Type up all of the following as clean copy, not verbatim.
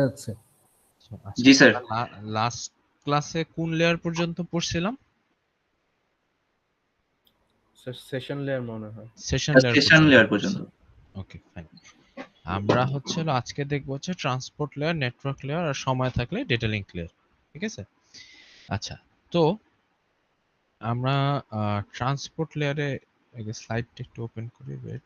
যাচ্ছে। আচ্ছা, জি sir. Last ক্লাসে কোন লেয়ার পর্যন্ত পড়ছিলাম? সেশন লেয়ার মনে হয়। সেশন সেশন লেয়ার পর্যন্ত। Okay fine. আমরা হচ্ছে হলো আজকে দেখবো হচ্ছে ট্রান্সপোর্ট লেয়ার, নেটওয়ার্ক লেয়ার, আর সময় থাকলে ডেটা লিঙ্ক লেয়ার। ঠিক আছে? আচ্ছা, তো আমরা ট্রান্সপোর্ট লেয়ারে স্লাইডটা একটু ওপেন করি। ওয়েট।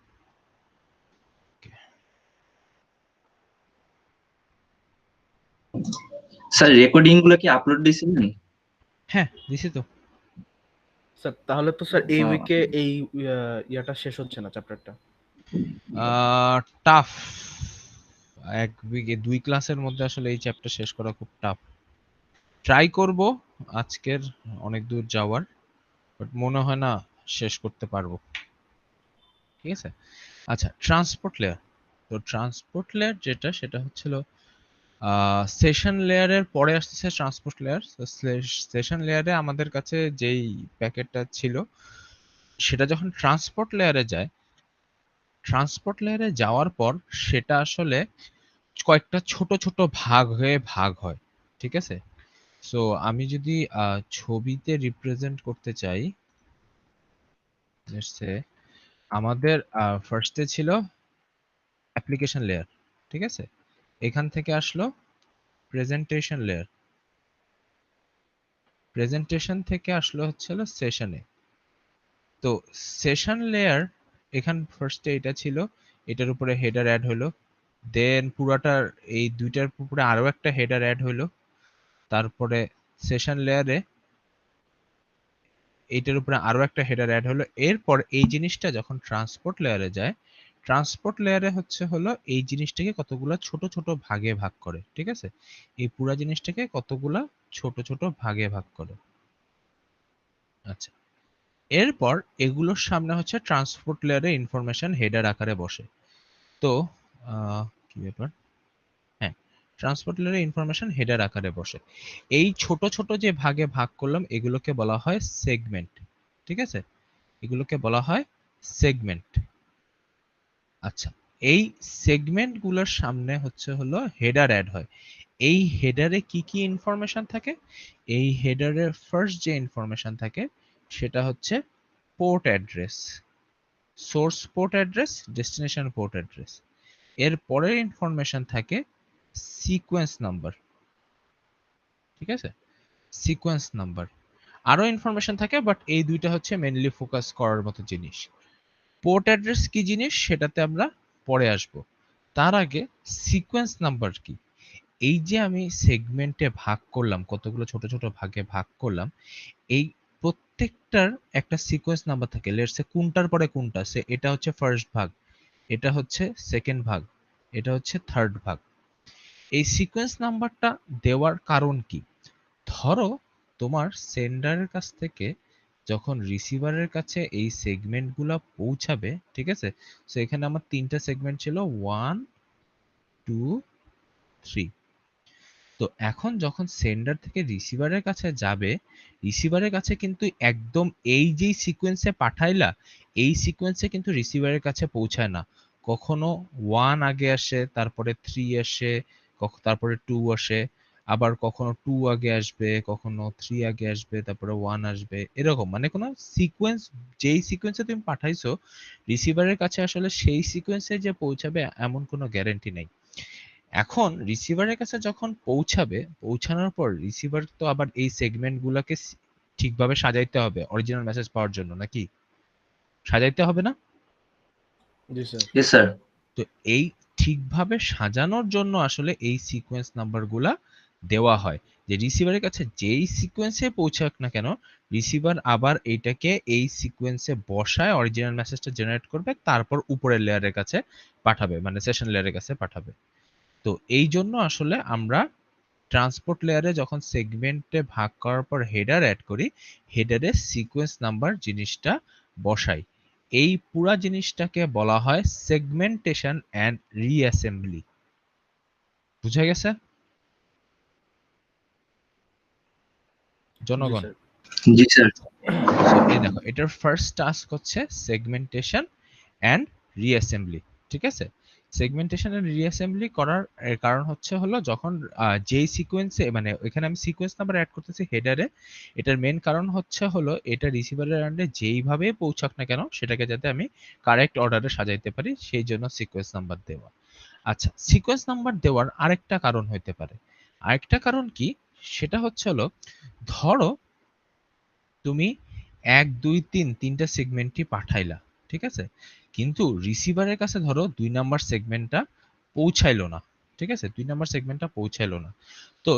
স্যার রেকর্ডিং গুলো কি আপলোড দিয়েছিলেন? হ্যাঁ, দিছি তো। স্যার তাহলে তো স্যার এই উইকে এই ইয়াটা শেষ হচ্ছে না, চ্যাপ্টারটা। টাফ। এক উইকে 2 ক্লাসের মধ্যে আসলে এই চ্যাপ্টার শেষ করা খুব টাফ। ট্রাই করব আজকের অনেক দূর যাওয়ার, বাট মনে হয় না শেষ করতে পারবো। ঠিক আছে? আচ্ছা, ট্রান্সপোর্ট লেয়ার। তো ট্রান্সপোর্ট লেয়ার যেটা, সেটা হচ্ছিল সেশন লেয়ারের পরে আসতেছে ট্রান্সপোর্ট লেয়ার। সেশন লেয়ারে আমাদের কাছে যেই প্যাকেটটা ছিল সেটা যখন ট্রান্সপোর্ট লেয়ারে যায়, ট্রান্সপোর্ট লেয়ারে যাওয়ার পর সেটা আসলে কয়েকটা ছোট ছোট ভাগ হয়ে ভাগ হয়। ঠিক আছে? সো আমি যদি ছবিতে রিপ্রেজেন্ট করতে চাই, লেটস সে আমাদের ফার্স্টে ছিল অ্যাপ্লিকেশন লেয়ার। ঠিক আছে? এখান থেকে আসলো প্রেজেন্টেশন লেয়ার। প্রেজেন্টেশন থেকে আসলো হচ্ছে হলো সেশনে। তো সেশন লেয়ার, এখান ফার্স্টে এটা ছিল, এটার উপরে হেডার অ্যাড হলো, দেন পুরাটার এই দুইটার উপরে আরো একটা হেডার অ্যাড হলো, তারপরে সেশন লেয়ারে এইটার উপরে আরো একটা হেডার অ্যাড হলো। এরপর এই জিনিসটা যখন ট্রান্সপোর্ট লেয়ারে যায়, ট্রান্সপোর্ট লেয়ারে হচ্ছে হলো এই জিনিসটাকে কতগুলা ছোট ছোট ভাগে ভাগ করে। ঠিক আছে? এই পুরা জিনিসটাকে কতগুলা ছোট ছোট ভাগে ভাগ করে। আচ্ছা, এরপর এগুলোর সামনে হচ্ছে ট্রান্সপোর্ট লেয়ারে ইনফরমেশন হেডার আকারে বসে। তো কি ব্যাপার, হ্যাঁ, ট্রান্সপোর্ট লেয়ারে ইনফরমেশন হেডার আকারে বসে। এই ছোট ছোট যে ভাগে ভাগ করলাম এগুলোকে বলা হয় সেগমেন্ট। ঠিক আছে? এগুলোকে বলা হয় সেগমেন্ট। আচ্ছা, এই সেগমেন্ট গুলোর সামনে হচ্ছে হলো হেডার অ্যাড হয়। এই হেডারে কি কি ইনফরমেশন থাকে? এই হেডারের ফার্স্ট যে ইনফরমেশন থাকে সেটা হচ্ছে port address, source port address, destination port address. এর পরের ইনফরমেশন থাকে সিকোয়েন্স নাম্বার। ঠিক আছে? Sequence number. আরো ইনফরমেশন থাকে, বাট এই দুইটা হচ্ছে মেইনলি ফোকাস করার মতো জিনিস। পোর্ট অ্যাড্রেস কি জিনিস সেটাতে আমরা পরে আসব। তার আগে সিকোয়েন্স নাম্বার কি? এই যে আমি সেগমেন্টে ভাগ করলাম, কতগুলো ছোট ছোট ভাগে ভাগ করলাম, এই প্রত্যেকটার একটা সিকোয়েন্স নাম্বার থাকে। লেটস সে কোনটার পরে কোনটা, সে এটা হচ্ছে ফার্স্ট ভাগ, এটা হচ্ছে সেকেন্ড ভাগ, এটা হচ্ছে থার্ড ভাগ। এই সিকোয়েন্স নাম্বারটা দেওয়ার কারণ কি? ধরো তোমার সেন্ডারের কাছ থেকে যখন রিসিভারের কাছে এই সেগমেন্টগুলো পৌঁছাবে, ঠিক আছে? সো এখানে আমার তিনটা সেগমেন্ট ছিল, 1 2 3। তো এখন যখন সেন্ডার থেকে রিসিভারের কাছে যাবে, রিসিভারের কাছে কিন্তু একদম এই যেই সিকোয়েন্সে পাঠাইলা, এই সিকোয়েন্সে কিন্তু রিসিভারের কাছে পৌঁছায় না। কখনো 1 আগে আসে, তারপরে 3 আসে, তারপরে 2 আসে, আবার কখনো 2 আগে আসবে, কখনো 3 আগে আসবে, তারপরে 1 আসবে, এরকম। মানে কোনো সিকোয়েন্স, যেই সিকোয়েন্সে তুমি পাঠাইছো রিসিভারের কাছে আসলে সেই সিকোয়েন্সে যে পৌঁছাবে এমন কোনো গ্যারান্টি নেই। এখন রিসিভারের কাছে যখন পৌঁছাবে, পৌঁছানোর পর রিসিভার তো আবার এই সেগমেন্ট গুলাকে ঠিকভাবে সাজাইতে হবে অরিজিনাল মেসেজ পাওয়ার জন্য, নাকি? সাজাইতে হবে না? জি স্যার। Yes sir. তো এই ঠিকভাবে সাজানোর জন্য আসলে এই সিকোয়েন্স নাম্বারগুলা দেওয়া হয়, যে রিসিভারের কাছে যেই সিকোয়েন্সে পৌঁছাক না কেন, রিসিভার আবার এইটাকে এই সিকোয়েন্সে বসায় অরিজিনাল মেসেজটা জেনারেট করবে, তারপর উপরের লেয়ারের কাছে পাঠাবে, মানে সেশন লেয়ারের কাছে পাঠাবে। তো এই জন্য আসলে আমরা ট্রান্সপোর্ট লেয়ারে যখন সেগমেন্টে ভাগ করার পর হেডার অ্যাড করি, হেডারে সিকোয়েন্স নাম্বার জিনিসটা বসাই। এই পুরা জিনিসটাকে বলা হয় সেগমেন্টেশন অ্যান্ড রিঅ্যাসেম্বলি। বুঝা গেছে জি জনগণ? স্যার। জি স্যার। সো এই দেখো, এটার ফার্স্ট টাস্ক হচ্ছে সেগমেন্টেশন অ্যান্ড রিঅ্যাসেম্বলি। ঠিক আছে? সেগমেন্টেশন এন্ড রিঅ্যাসেম্বলি করার কারণ হচ্ছে হলো যখন যেই সিকোয়েন্সে মানে এখানে আমি সিকোয়েন্স নাম্বার অ্যাড করতেছি হেডারে, এটার মেন কারণ হচ্ছে হলো এটা রিসিভারের এন্ডে যেইভাবে পৌঁছাক না কেন সেটাকে যাতে আমি কারেক্ট অর্ডারে সাজাইতে পারি, সেই জন্য সিকোয়েন্স নাম্বার দেওয়া। আচ্ছা, সিকোয়েন্স নাম্বার দেওয়ার আরেকটা কারণ হইতে পারে। আরেকটা কারণ কি, সেটা হচ্ছে হলো ধরো তুমি ১, ২, ৩ তিনটা সেগমেন্টই পাঠাইলা, ঠিক আছে? কিন্তু রিসিভারের কাছে ধরো ২ নাম্বার সেগমেন্টটা পৌঁছাইলো না, ঠিক আছে? ২ নাম্বার সেগমেন্টটা পৌঁছাইলো না। তো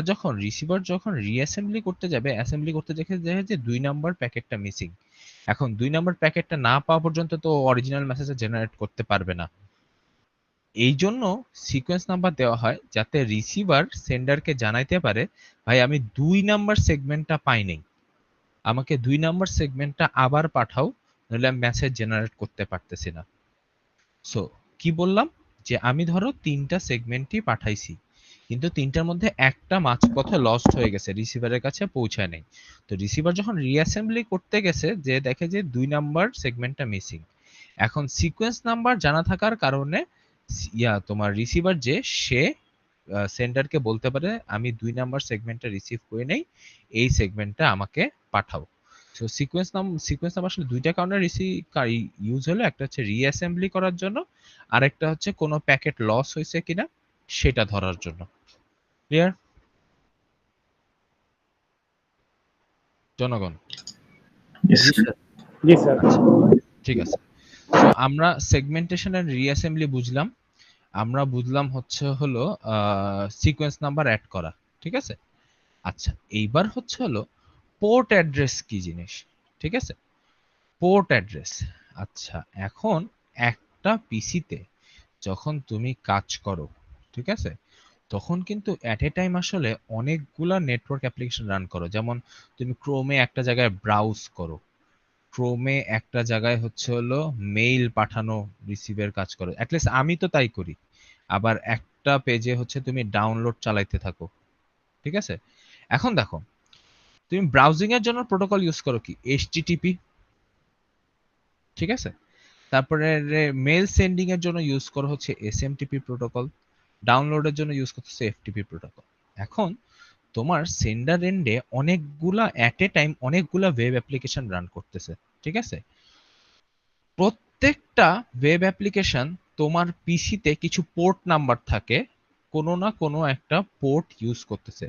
যখন রিসিভার যখন রিঅ্যাসেম্বলি করতে যাবে, অ্যাসেম্বলি করতে দেখে যে ২ নাম্বার প্যাকেটটা মিসিং। এখন ২ নাম্বার প্যাকেটটা না পাওয়া পর্যন্ত তো অরিজিনাল মেসেজটা জেনারেট করতে পারবে না। এই জন্য সিকোয়েন্স নাম্বার দেওয়া হয় যাতে রিসিভার সেন্ডারকে জানাইতে পারে, ভাই আমি ২ নাম্বার সেগমেন্টটা পাই নাই, আমাকে ২ নাম্বার সেগমেন্টটা আবার পাঠাও, নইলে আমি মেসেজ জেনারেট করতে পারতেছি না। সো কি বললাম, যে আমি ধরো ৩টা সেগমেন্টই পাঠাইছি, কিন্তু ৩টার মধ্যে একটা মাঝপথে লস্ট হয়ে গেছে, রিসিভারের কাছে পৌঁছায় নাই। তো রিসিভার যখন রিঅ্যাসেম্বলি করতে গেছে, যে দেখে যে ২ নাম্বার সেগমেন্টটা মিসিং। এখন সিকোয়েন্স নাম্বার জানা থাকার কারণে তোমার রিসিভার যে সে সেন্ডারকে বলতে পারে আমি ২ নাম্বার সেগমেন্টটা রিসিভ করে নেই, এই সেগমেন্টটা আমাকে পাঠাও। সো সিকোয়েন্স নাম্বার আসলে দুইটা কারণে ইউজ হলো, একটা হচ্ছে রিঅ্যাসেম্বলি করার জন্য, আরেকটা হচ্ছে কোনো প্যাকেট লস হয়েছে কিনা সেটা ধরার জন্য। ক্লিয়ার জনগণ? Yes, জি sir. স্যার। জি স্যার। আচ্ছা, ঠিক আছে। সো আমরা সেগমেন্টেশন এন্ড রিঅ্যাসেম্বলি বুঝলাম, আমরা বুঝলাম হচ্ছে হলো সিকোয়েন্স নাম্বার অ্যাড করা, ঠিক আছে? আচ্ছা, এইবার হচ্ছে হলো পোর্ট অ্যাড্রেস কি জিনিস, ঠিক আছে? Port address. আচ্ছা, এখন একটা পিসিতে যখন তুমি কাজ করো, ঠিক আছে, তখন কিন্তু এট এ টাইম আসলে অনেকগুলা নেটওয়ার্ক অ্যাপ্লিকেশন রান করো। যেমন তুমি ক্রোমে একটা জায়গায় ব্রাউজ করো, ক্রোমে একটা জায়গায় হচ্ছে হলো মেইল পাঠানো রিসিভের কাজ করো, অ্যাটলিস্ট আমি তো তাই করি। আবার একটা পেজে হচ্ছে তুমি ডাউনলোড চালাইতে থাকো, ঠিক আছে? এখন দেখো, তুমি ব্রাউজিং এর জন্য প্রোটোকল ইউজ করো কি এইচটিটিপি, ঠিক আছে? তারপরে মেল সেন্ডিং এর জন্য ইউজ করো হচ্ছে এসএমটিপি প্রোটোকল, ডাউনলোডের জন্য ইউজ করতেছে এফটিপি প্রোটোকল। এখন তোমার সেন্ডার এন্ডে অনেকগুলা এট এ টাইম অনেকগুলা ওয়েব অ্যাপ্লিকেশন রান করতেছে, ঠিক আছে? প্রত্যেকটা ওয়েব অ্যাপ্লিকেশন তোমার পিসিতে কিছু পোর্ট নাম্বার থাকে, কোনো না কোনো একটা পোর্ট ইউজ করতেছে।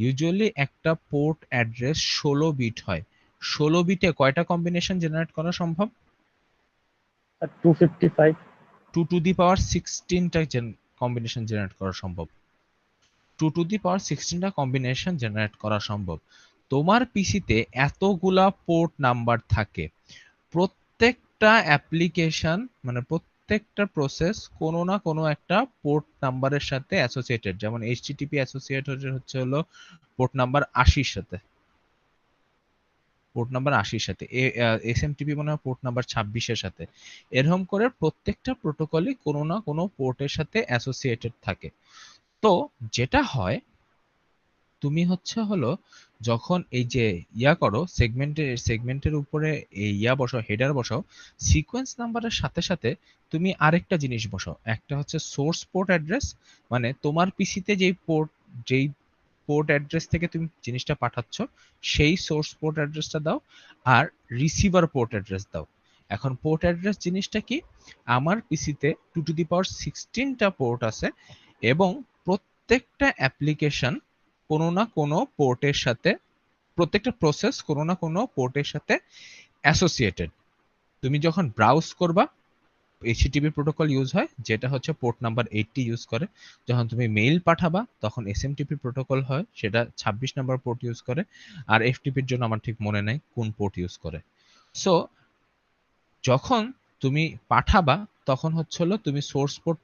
ইউজুয়ালি একটা পোর্ট অ্যাড্রেস 16 বিট হয়। 16 বিটে কয়টা কম্বিনেশন জেনারেট করা সম্ভব? 255। 2 টু দি পাওয়ার 16টা কম্বিনেশন জেনারেট করা সম্ভব। 2 টু দি পাওয়ার 16টা কম্বিনেশন জেনারেট করা সম্ভব। তোমার পিসিতে এতগুলা পোর্ট নাম্বার থাকে, প্রত্যেকটা অ্যাপ্লিকেশন মানে প্রত্যেকটা প্রসেস কোনো না কোনো একটা পোর্ট নাম্বারের সাথে অ্যাসোসিয়েটেড। যেমন এইচটিটিপি অ্যাসোসিয়েটেড হচ্ছে হলো পোর্ট নাম্বার 80 এর সাথে, পোর্ট নাম্বার 80 এর সাথে। এসএমটিপি মনে হয় পোর্ট নাম্বার 26 এর সাথে। এরকম করে প্রত্যেকটা প্রোটোকলই কোনো না কোনো পোর্টের সাথে অ্যাসোসিয়েটেড থাকে। তো যেটা হয়, তুমি হচ্ছে হলো যখন এই যে করো সেগমেন্টের উপরে এই বসাও, হেডার বসাও, সিকোয়েন্স নাম্বারের সাথে সাথে তুমি আরেকটা জিনিস বসাও, একটা হচ্ছে সোর্স পোর্ট অ্যাড্রেস, মানে তোমার পিসিতে যেই পোর্ট অ্যাড্রেস থেকে তুমি জিনিসটা পাঠাচ্ছ সেই সোর্স পোর্ট অ্যাড্রেসটা দাও, আর রিসিভার পোর্ট অ্যাড্রেস দাও। এখন পোর্ট অ্যাড্রেস জিনিসটা কি, আমার পিসিতে 2 টু দি পাওয়ার 16টা পোর্ট আছে, এবং প্রত্যেকটা অ্যাপ্লিকেশন কোনো না কোনো পোর্টের সাথে, প্রত্যেকটা প্রসেস কোনো না কোনো পোর্টের সাথে অ্যাসোসিয়েটেড। তুমি যখন ব্রাউজ করবা, এইচটিটিপি প্রোটোকল ইউজ হয়, যেটা হচ্ছে পোর্ট নাম্বার 80 ইউজ করে। যখন তুমি মেইল পাঠাবা তখন এসএমটিপি প্রোটোকল হয়, সেটা 26 নাম্বার পোর্ট ইউজ করে। আর এফটিপির জন্য আমার ঠিক মনে নাই কোন পোর্ট ইউজ করে। সো যখন তুমি পাঠাবা তখন হচ্ছে হলো তুমি সোর্স পোর্ট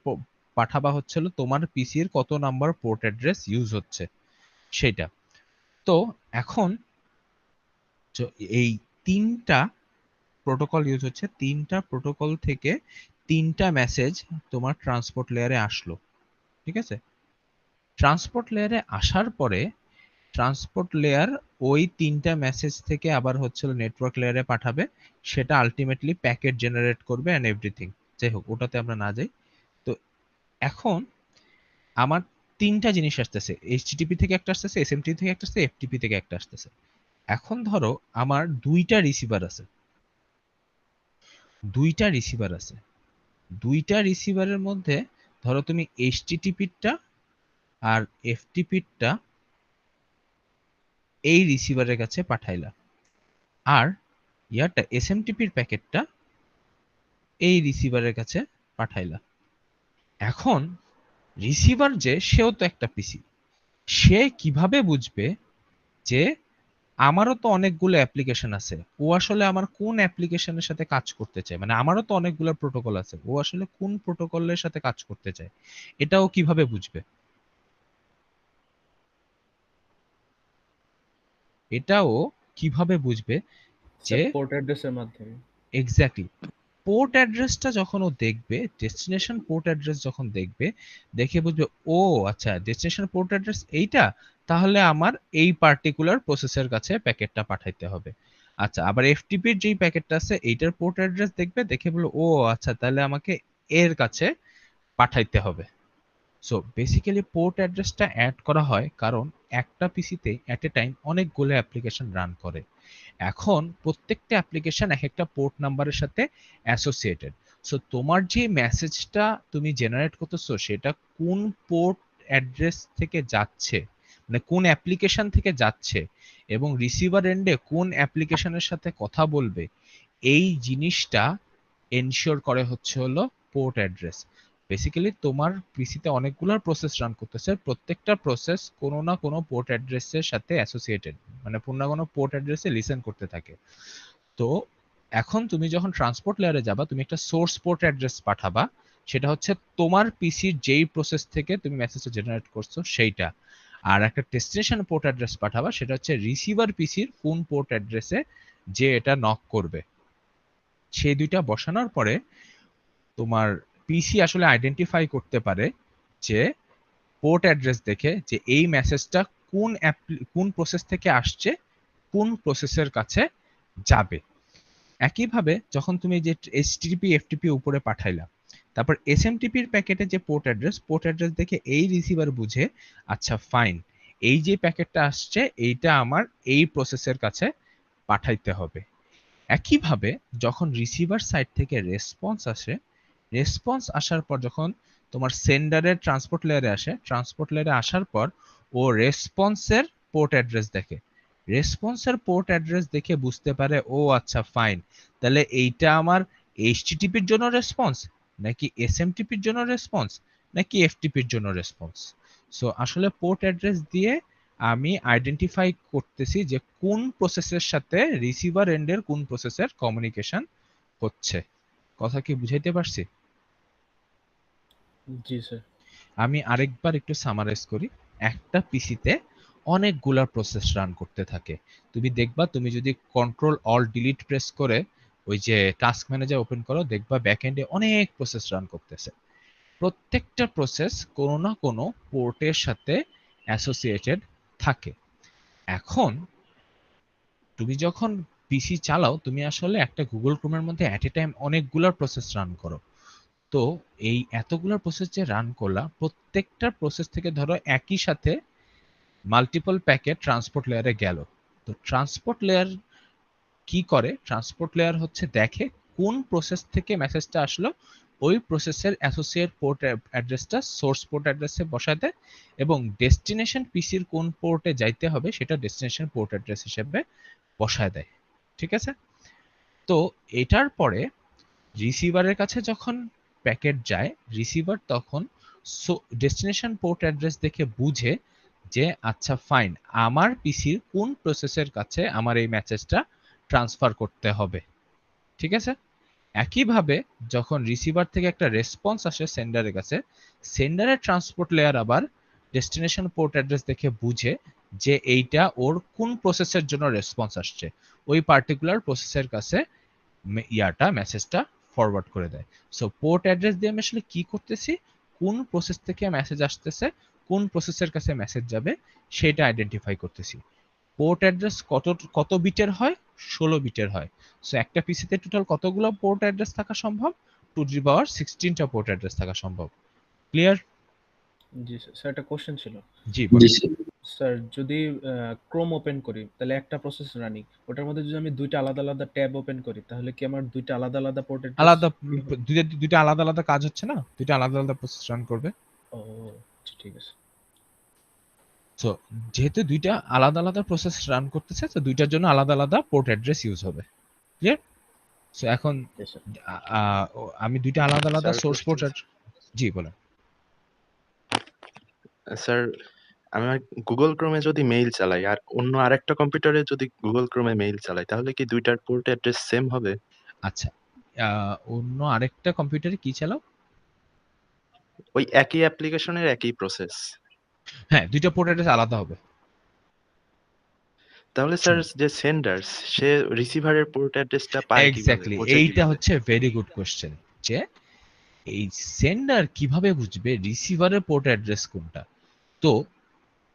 পাঠাবা হচ্ছে হলো তোমার পিসির কত নাম্বার পোর্ট অ্যাড্রেস ইউজ হচ্ছে সেটা। তো এখন এই 3টা প্রোটোকল ইউজ হচ্ছে, 3টা প্রোটোকল থেকে 3টা মেসেজ তোমার ট্রান্সপোর্ট লেয়ারে আসলো, ঠিক আছে? ট্রান্সপোর্ট লেয়ারে আসার পরে ট্রান্সপোর্ট লেয়ার ওই 3টা মেসেজ থেকে আবার হচ্ছে নেটওয়ার্ক লেয়ারে পাঠাবে, সেটা আলটিমেটলি প্যাকেট জেনারেট করবে এন্ড এভরিথিং। যাই হোক, ওটাতে আমরা না যাই। তো এখন আমার ৩টা জিনিস আসতেছে। HTTP থেকে একটা আসতেছে, SMTP থেকে একটা আসতেছে, FTP থেকে একটা আসতেছে। এখন ধরো আমার ২টা রিসিভার আছে। ২টা রিসিভার আছে। ২টা রিসিভারের মধ্যে ধরো তুমি HTTP টা আর FTP টা এই রিসিভারের কাছে পাঠাইলা। আর SMTP র প্যাকেটটা এই রিসিভারের কাছে পাঠাইলা। এখন রিসিভার সেও তো একটা পিসি। সে কিভাবে বুঝবে যে আমারও তো অনেকগুলো অ্যাপ্লিকেশন আছে। ও আসলে আমার কোন অ্যাপ্লিকেশনের সাথে কাজ করতে চায়? মানে আমারও তো অনেকগুলো প্রোটোকল আছে। ও আসলে কোন প্রোটোকলের সাথে কাজ করতে চায়? এটাও কিভাবে বুঝবে? এটাও কিভাবে বুঝবে যে স্যার পোর্ট অ্যাড্রেসের মাধ্যমে। এক্স্যাক্টলি পোর্ট অ্যাড্রেসটা যখন ও দেখবে, ডেস্টিনেশন পোর্ট অ্যাড্রেস যখন দেখবে, দেখে বুঝবে ও আচ্ছা ডেস্টিনেশন পোর্ট অ্যাড্রেস এইটা, তাহলে আমার এই পার্টিকুলার প্রসেসের কাছে প্যাকেটটা পাঠাইতে হবে। আচ্ছা আবার এফটিপির যেই প্যাকেটটা আছে এইটার পোর্ট অ্যাড্রেস দেখবে, দেখে বললো ও আচ্ছা তাহলে আমাকে এর কাছে পাঠাইতে হবে। সো বেসিক্যালি পোর্ট অ্যাড্রেসটা অ্যাড করা হয় কারণ একটা পিসিতে অ্যাট এ টাইম অনেকগুলো অ্যাপ্লিকেশন রান করে। এখন প্রত্যেকটা অ্যাপ্লিকেশন এক একটা পোর্ট নাম্বারের সাথে অ্যাসোসিয়েটেড। সো তোমার যে মেসেজটা তুমি জেনারেট করতেছো সেটা কোন পোর্ট অ্যাড্রেস থেকে যাচ্ছে, মানে কোন অ্যাপ্লিকেশন থেকে যাচ্ছে এবং রিসিভার এন্ডে কোন অ্যাপ্লিকেশনের সাথে কথা বলবে, এই জিনিসটা এনশিওর করে হচ্ছে হলো পোর্ট অ্যাড্রেস। বেসিক্যালি তোমার পিসিতে অনেকগুলো প্রসেস রান করতেছে, প্রত্যেকটা প্রসেস কোনো না কোনো পোর্ট অ্যাড্রেসের সাথে অ্যাসোসিয়েটেড, মানে কোনো না কোনো পোর্ট অ্যাড্রেসে লিসেন করতে থাকে। তো এখন তুমি যখন ট্রান্সপোর্ট লেয়ারে যাবা, তুমি একটা সোর্স পোর্ট অ্যাড্রেস পাঠাবা, সেটা হচ্ছে তোমার পিসির যেই প্রসেস থেকে তুমি মেসেজটা জেনারেট করছো সেইটা। আর একটা ডেস্টিনেশন পোর্ট অ্যাড্রেস পাঠাবা, সেটা হচ্ছে রিসিভার পিসির কোন পোর্ট অ্যাড্রেসে যে এটা নক করবে। সেই দুইটা বসানোর পরে তোমার পিসি আসলে আইডেন্টিফাই করতে পারে যে পোর্ট অ্যাড্রেস দেখে যে এই মেসেজটা কোন প্রসেস থেকে আসছে, কোন প্রসেসের কাছে যাবে। একইভাবে যখন তুমি যে এইচটিটিপি এফটিপি উপরে পাঠাইলা, তারপর এসএমটিপির প্যাকেটে যে পোর্ট অ্যাড্রেস দেখে এই রিসিভার বুঝে আচ্ছা ফাইন, এই যে প্যাকেটটা আসছে এইটা আমার এই প্রসেসের কাছে পাঠাইতে হবে। একইভাবে যখন রিসিভার সাইড থেকে রেসপন্স আসে, রেসপন্স আসার পর যখন তোমার সেন্ডারের ট্রান্সপোর্ট লেয়ারে আসে, ট্রান্সপোর্ট লেয়ারে আসার পর ও রেসপন্সের পোর্ট অ্যাড্রেস দেখে, রেসপন্সের পোর্ট অ্যাড্রেস দেখে বুঝতে পারে ও আচ্ছা ফাইন, তাহলে এইটা আমার এইচটিটিপির জন্য রেসপন্স, নাকি এসএমটিপির জন্য রেসপন্স, নাকি এফটিপির জন্য রেসপন্স। সো আসলে পোর্ট অ্যাড্রেস দিয়ে আমি আইডেন্টিফাই করতেছি যে কোন প্রসেসের সাথে রিসিভার এন্ডের কোন প্রসেসের কমিউনিকেশন হচ্ছে। কথা কি বুঝাইতে পারছি? জি স্যার। আমি আরেকবার একটু সামারাইজ করি। একটা পিসিতে অনেকগুলা প্রসেস রান করতে থাকে। তুমি দেখবা তুমি যদি কন্ট্রোল অল্ট ডিলিট প্রেস করে ওই যে টাস্ক ম্যানেজার ওপেন করো, দেখবা ব্যাকএন্ডে অনেক প্রসেস রান করতেছে। প্রত্যেকটা প্রসেস কোনো না কোনো পোর্টের সাথে অ্যাসোসিয়েটেড থাকে। এখন তুমি যখন পিসি চালাও, তুমি আসলে একটা গুগল ক্রোমের মধ্যে অ্যাট এ টাইম অনেকগুলা প্রসেস রান করো। তো এই এতগুলা প্রসেস যে রান করলা, প্রত্যেকটা প্রসেস থেকে ধরো একই সাথে মাল্টিপল প্যাকেট ট্রান্সপোর্ট লেয়ারে গেল। তো ট্রান্সপোর্ট লেয়ার কি করে? ট্রান্সপোর্ট লেয়ার হচ্ছে দেখে কোন প্রসেস থেকে মেসেজটা আসলো, ওই প্রসেসের অ্যাসোসিয়েট পোর্ট অ্যাড্রেসটা সোর্স পোর্ট অ্যাড্রেসে বসায় দেয় এবং ডেস্টিনেশন পিসির কোন পোর্টে যাইতে হবে সেটা ডেস্টিনেশন পোর্ট অ্যাড্রেস হিসেবে বসায় দেয়। ঠিক আছে? তো এটার পরে রিসিভারের কাছে যখন প্যাকেট যায়, রিসিভার তখন ডেস্টিনেশন পোর্ট অ্যাড্রেস দেখে বুঝে যে আচ্ছা ফাইন, আমার পিসির কোন প্রসেসের কাছে আমার এই মেসেজটা ট্রান্সফার করতে হবে। ঠিক আছে? একইভাবে যখন রিসিভার থেকে একটা রেসপন্স আসে সেন্ডারের কাছে, সেন্ডারের ট্রান্সপোর্ট লেয়ার আবার ডেস্টিনেশন পোর্ট অ্যাড্রেস দেখে বুঝে যে এইটা ওর কোন প্রসেসের জন্য রেসপন্স আসছে, ওই পার্টিকুলার প্রসেসের কাছে মেসেজটা ফরওয়ার্ড করে দেয়। সো পোর্ট অ্যাড্রেস দিয়ে আমি আসলে কি করতেছি, কোন প্রসেস থেকে মেসেজ আসতেছে, কোন প্রসেসের কাছে মেসেজ যাবে সেটা আইডেন্টিফাই করতেছি। পোর্ট অ্যাড্রেস কত বিটের হয়? 16 বিটের হয়। সো একটা পিসিতে টোটাল কতগুলো পোর্ট অ্যাড্রেস থাকা সম্ভব? 2 টু দি পাওয়ার 16টা পোর্ট অ্যাড্রেস থাকা সম্ভব। ক্লিয়ার? জি স্যার। স্যার একটা কোশ্চেন ছিল। জি বলো। জি স্যার। স্যার যদি ক্রোম ওপেন করি তাহলে একটা প্রসেস রানিং। ওটার মধ্যে যদি আমি ২ টা আলাদা, আলাদা ট্যাব ওপেন করি তাহলে কি আমার ২ টা আলাদা, আলাদা পোর্ট অ্যাড্রেস আলাদা খুলে হবে? দুইটা আলাদা আলাদা কাজ হচ্ছে না, দুইটা আলাদা আলাদা প্রসেস রান করবে। ও আচ্ছা ঠিক আছে। সো যেহেতু দুইটা আলাদা আলাদা প্রসেস রান করতেছে, তো দুইটার জন্য আলাদা আলাদা পোর্ট অ্যাড্রেস ইউজ হবে। ক্লিয়ার? সো এখন ইয়েস স্যার। আমি দুইটা আলাদা আলাদা স্যার সোর্স পোর্ট। কোশ্চেন জি বলেন। স্যার আমার গুগল ক্রোমে যদি মেইল চালাই আর অন্য আরেকটা কম্পিউটারে যদি গুগল ক্রোমে মেইল চালাই তাহলে কি দুইটার পোর্ট অ্যাড্রেস সেম হবে? আচ্ছা, অন্য আরেকটা কম্পিউটারে কি চালাও? ওই একই অ্যাপ্লিকেশনের একই প্রসেস। হ্যাঁ, দুইটা পোর্ট অ্যাড্রেস আলাদা হবে। তাহলে স্যার যে সেন্ডার সে রিসিভারের পোর্ট অ্যাড্রেসটা পায় কিভাবে? এক্স্যাক্টলি, বোঝে এইটা কিভাবে? হচ্ছে ভেরি গুড কোশ্চেন, যে এই সেন্ডার কিভাবে বুঝবে রিসিভারের পোর্ট অ্যাড্রেস কোনটা। তো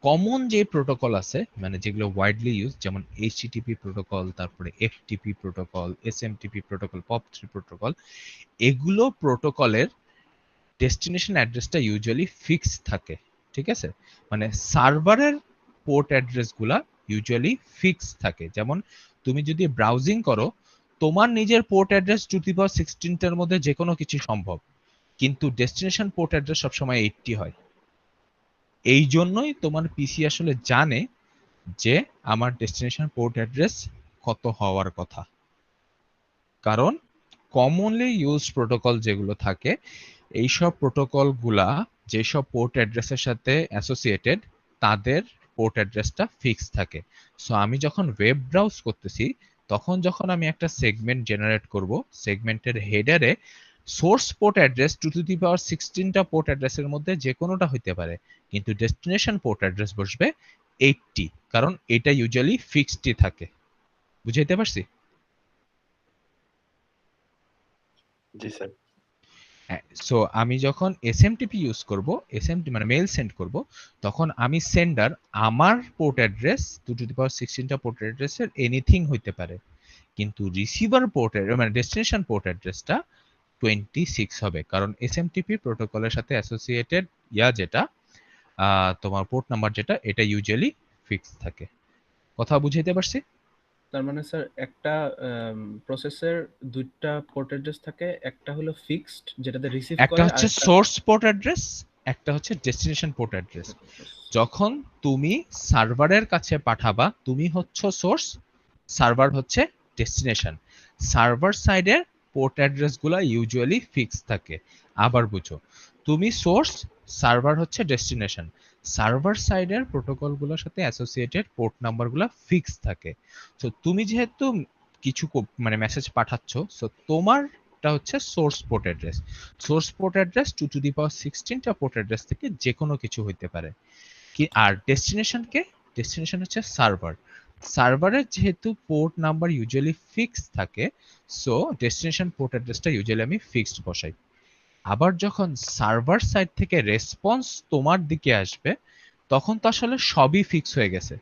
কমন যে প্রোটোকল আছে, মানে যেগুলো ওয়াইডলি ইউজ, যেমন এইচটিটিপি প্রোটোকল, তারপরে FTP protocol, SMTP protocol, POP3 protocol, এগুলো প্রোটোকলের ডেস্টিনেশন অ্যাড্রেসটা ইউজুয়ালি ফিক্স থাকে। ঠিক আছে, মানে সার্ভারের পোর্ট অ্যাড্রেসগুলা ইউজুয়ালি ফিক্স থাকে। যেমন তুমি যদি ব্রাউজিং করো, তোমার নিজের পোর্ট অ্যাড্রেস 216টার মধ্যে যে কোনো কিছু সম্ভব, কিন্তু ডেস্টিনেশন পোর্ট অ্যাড্রেস সবসময় 80 হয়। এই জন্যই তোমার পিসি আসলে জানে যে আমার ডেস্টিনেশন পোর্ট অ্যাড্রেস কত হওয়ার কথা। কারণ কমনলি ইউজ প্রোটোকল যেগুলো থাকে, এইসব প্রোটোকলগুলা যেসব পোর্ট অ্যাড্রেসের সাথে অ্যাসোসিয়েটেড, তাদের পোর্ট অ্যাড্রেসটা ফিক্স থাকে। সো আমি যখন ওয়েব ব্রাউজ করতেছি, তখন যখন আমি একটা সেগমেন্ট জেনারেট করব, সেগমেন্টের হেডারে সোর্স পোর্ট অ্যাড্রেস 216টা পোর্ট অ্যাড্রেসের মধ্যে যে কোনোটা হইতে পারে, কিন্তু ডেস্টিনেশন পোর্ট অ্যাড্রেস বসবে 80, কারণ এটা ইউজুয়ালি ফিক্সডই থাকে। বুঝাইতে পারছি? জি স্যার। সো আমি যখন এসএমটিপি ইউজ করব, এসএমটি মানে মেইল সেন্ড করব, তখন আমি সেন্ডার আমার পোর্ট অ্যাড্রেস 216টা পোর্ট অ্যাড্রেসের এনিথিং হইতে পারে, কিন্তু রিসিভার পোর্ট মানে ডেস্টিনেশন পোর্ট অ্যাড্রেসটা 26 হবে, কারণ এসএমটিপি প্রোটোকলের সাথে অ্যাসোসিয়েটেড যেটা তোমার পোর্ট নাম্বার যেটা, এটা ইউজুয়ালি ফিক্স থাকে। কথা বুঝাইতে পারছি? তার মানে স্যার একটা প্রসেসের ২ টা পোর্ট অ্যাড্রেস থাকে। একটা হলো ফিক্সড যেটাতে রিসিভ একটা করে, হচ্ছে আরেকটা সোর্স পোর্ট অ্যাড্রেস, একটা হচ্ছে ডেস্টিনেশন পোর্ট অ্যাড্রেস। যখন তুমি সার্ভারের কাছে পাঠাবা, তুমি হচ্ছ সোর্স, সার্ভার হচ্ছে ডেস্টিনেশন। সার্ভার সাইডের পোর্ট অ্যাড্রেসগুলো ইউজুয়ালি ফিক্স থাকে। আবার বুঝো, তুমি সোর্স, সার্ভার হচ্ছে ডেস্টিনেশন, সার্ভার সাইডের প্রোটোকলগুলোর সাথে অ্যাসোসিয়েটেড পোর্ট নাম্বারগুলো ফিক্স থাকে। তো তুমি যেহেতু কিছু মানে মেসেজ পাঠাচ্ছ, সো তোমারটা হচ্ছে source port address. Source port address 216টা পোর্ট অ্যাড্রেস থেকে যে কোনো কিছু হইতে পারে। কি আর ডেস্টিনেশনকে, ডেস্টিনেশন হচ্ছে সার্ভার। সার্ভারের যেহেতু পোর্ট নাম্বার ইউজুয়ালি ফিক্স থাকে, সো ডেস্টিনেশন পোর্ট অ্যাড্রেসটা ইউজুয়ালি আমি ফিক্সড বসাই। আবার যখন সার্ভার সাইড থেকে রেসপন্স তোমার দিকে আসবে, তখন তো আসলে সবই ফিক্স হয়ে গেছে।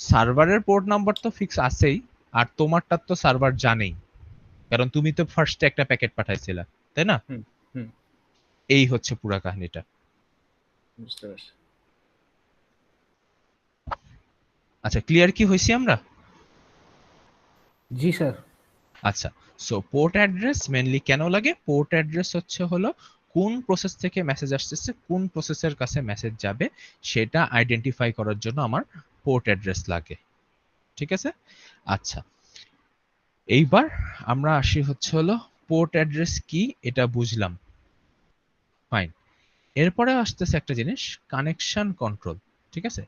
সার্ভারের পোর্ট নাম্বার তো ফিক্স আছেই, আর তোমারটা তো সার্ভার জানেই, কারণ তুমি তো ফার্স্টে একটা প্যাকেট পাঠাইছিলা, তাই না? হুম, হুম। এই হচ্ছে পুরো কাহিনীটা। বুঝতে পারছি। আচ্ছা, ক্লিয়ার কি হইছি আমরা? জি স্যার। আচ্ছা, সো পোর্ট অ্যাড্রেস মেইনলি কেন লাগে? পোর্ট অ্যাড্রেস হচ্ছে হলো কোন প্রসেস থেকে মেসেজ আসতেছে, কোন প্রসেসের কাছে মেসেজ যাবে, সেটা আইডেন্টিফাই করার জন্য আমার পোর্ট অ্যাড্রেস লাগে। ঠিক আছে? আচ্ছা, এইবার আমরা আসি হচ্ছে হলো পোর্ট অ্যাড্রেস কি, এটা বুঝলাম, ফাইন। এরপরে আসতেছে একটা জিনিস, কানেকশন কন্ট্রোল। ঠিক আছে,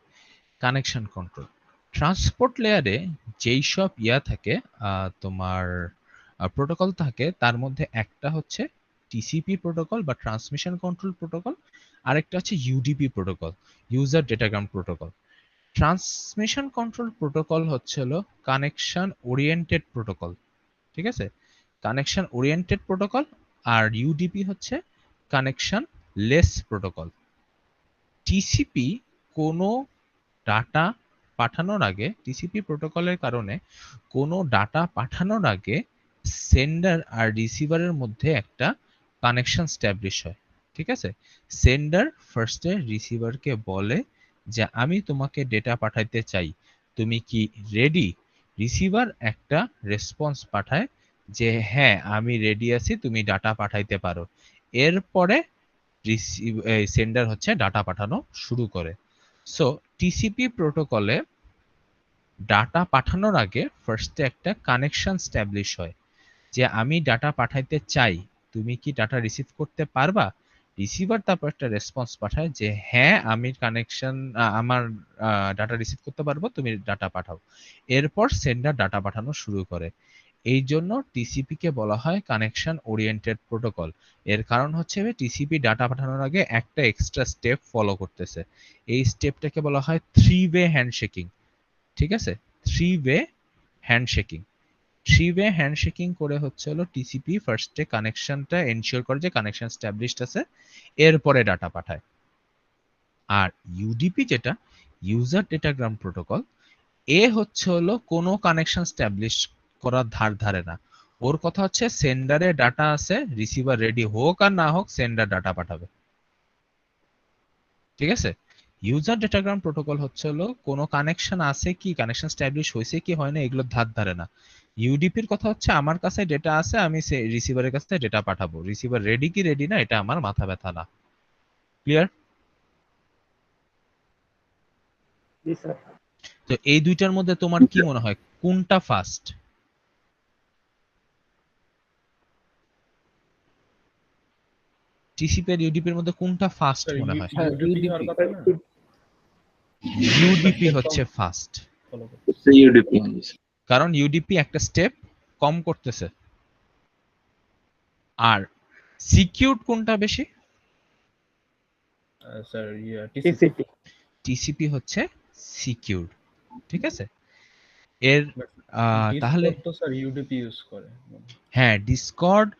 কানেকশন কন্ট্রোল। ট্রান্সপোর্ট লেয়ারে যেই সব থাকে, তোমার প্রোটোকল থাকে, তার মধ্যে একটা হচ্ছে টিসিপি প্রোটোকল বা ট্রান্সমিশন কন্ট্রোল প্রোটোকল, আরেকটা হচ্ছে UDP protocol, user datagram protocol. Transmission control protocol হচ্ছে হলো কানেকশন ওরিয়েন্টেড প্রোটোকল। ঠিক আছে, কানেকশন ওরিয়েন্টেড প্রোটোকল। আর ইউডিপি হচ্ছে কানেকশন লেস প্রোটোকল। টিসিপি কোনো ডাটা পাঠানোর আগে, টিসিপি প্রোটোকলের কারণে কোনো ডাটা পাঠানোর আগে সেন্ডার আর রিসিভারের মধ্যে একটা কানেকশন স্ট্যাবলিশ হয়। ঠিক আছে? সেন্ডার ফার্স্টে রিসিভারকে বলে যে আমি তোমাকে ডেটা পাঠাইতে চাই, তুমি কি রেডি? রিসিভার একটা রেসপন্স পাঠায় যে হ্যাঁ আমি রেডি আছি, তুমি ডাটা পাঠাইতে পারো। এরপরে সেন্ডার হচ্ছে ডাটা পাঠানো শুরু করে। সো টিসিপি প্রোটোকলে ডাটা পাঠানোর আগে ফার্স্টে একটা কানেকশন স্ট্যাবলিশ হয় যে আমি ডাটা পাঠাইতে চাই, তুমি কি ডাটা রিসিভ করতে পারবা? রিসিভার তারপর একটা রেসপন্স পাঠায় যে হ্যাঁ আমি আমার ডাটা রিসিভ করতে পারবো, তুমি ডাটা পাঠাও। এরপর সেন্ডার ডাটা পাঠানো শুরু করে। এই জন্য টিসিপি কে বলা হয় কানেকশন ওরিয়েন্টেড প্রোটোকল। এর কারণ হচ্ছে টিসিপি ডাটা পাঠানোর আগে একটা এক্সট্রা স্টেপ ফলো করতেছে। এই স্টেপটাকে বলা হয় 3-ওয়ে হ্যান্ডশেকিং। ঠিক আছে? 3-ওয়ে হ্যান্ডশেকিং। 3-ওয়ে হ্যান্ডশেকিং করে হচ্ছে হলো টিসিপি ফার্স্টে কানেকশনটা এনশিওর করে যে কানেকশন স্ট্যাবলিশড আছে, এরপরে ডাটা পাঠায়। আর ইউডিপি যেটা ইউজার ডেটাগ্রাম প্রোটোকল, এ হচ্ছে হলো কোনো কানেকশন স্ট্যাবলিশ করার ধার ধারে না। ওর কথা হচ্ছে সেন্ডারে ডাটা আছে, রিসিভার রেডি হোক আর না হোক সেন্ডার ডাটা পাঠাবে। ঠিক আছে? ইউজার ডেটাগ্রাম প্রোটোকল হচ্ছে হলো কোনো কানেকশন আছে কি, কানেকশন স্ট্যাবলিশ হয়েছে কি হয় না এগুলোর ধার ধারে না। ইউডিপির কথা হচ্ছে আমার কাছে ডেটা আছে, আমি রিসিভারের কাছে ডেটা পাঠাবো, রিসিভার রেডি কি রেডি না এটা আমার মাথা ব্যথা না। ক্লিয়ার? জি স্যার। তো এই দুইটার মধ্যে তোমার কি মনে হয় কোনটা ফাস্ট? টিসিপি আর ইউডিপির মধ্যে কোনটা ফাস্ট স্যার মনে হয়? হ্যাঁ, ইউডিপি হওয়ার কথা না? ইউডিপি হচ্ছে ফাস্ট, ফলো করতে। ইউডিপি। কারণ ইউডিপি একটা স্টেপ কম করতেছে। আর সিকিউরড কোনটা বেশি? Sir TCP. টিসিপি। টিসিপি হচ্ছে সিকিউরড। ঠিক আছে? এর তাহলে ডিসকর্ড তো স্যার ইউডিপি ইউজ করে। হ্যাঁ, ডিসকর্ড,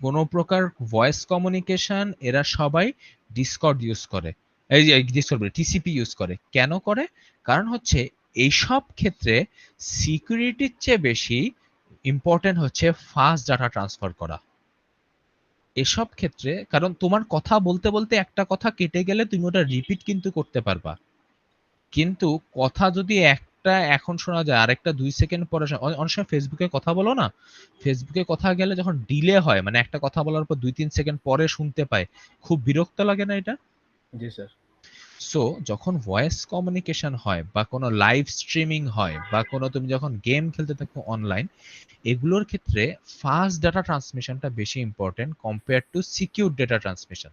কোনো প্রকার ভয়েস কমিউনিকেশন এরা সবাই ডিসকর্ড ইউজ করে। এই যে ডিসকর্ড বলে টিসিপি ইউজ করে। কেন করে? কারণ হচ্ছে এইসব ক্ষেত্রে সিকিউরিটির চেয়ে বেশি ইম্পর্টেন্ট হচ্ছে ফাস্ট ডাটা ট্রান্সফার করা। এসব ক্ষেত্রে কারণ তোমার কথা বলতে বলতে একটা কথা কেটে গেলে তুমি ওটা রিপিট কিন্তু করতে পারবা। কিন্তু কথা যদি একটা এখন শোনা যায় আরেকটা 2 সেকেন্ড পরে অনেক সময় ফেসবুকে কথা বলো না, ফেসবুকে কথা গেলে যখন ডিলে হয় মানে একটা কথা বলার পর 2-3 সেকেন্ড পরে শুনতে পায়, খুব বিরক্ত লাগে না এটা? জি স্যার। সো যখন ভয়েস কমিউনিকেশন হয় বা কোনো লাইভ স্ট্রিমিং হয় বা কোনো তুমি যখন গেম খেলতে থাকো অনলাইন, এগুলোর ক্ষেত্রে ফাস্ট ডাটা ট্রান্সমিশনটা বেশি important compare to secure data transmission.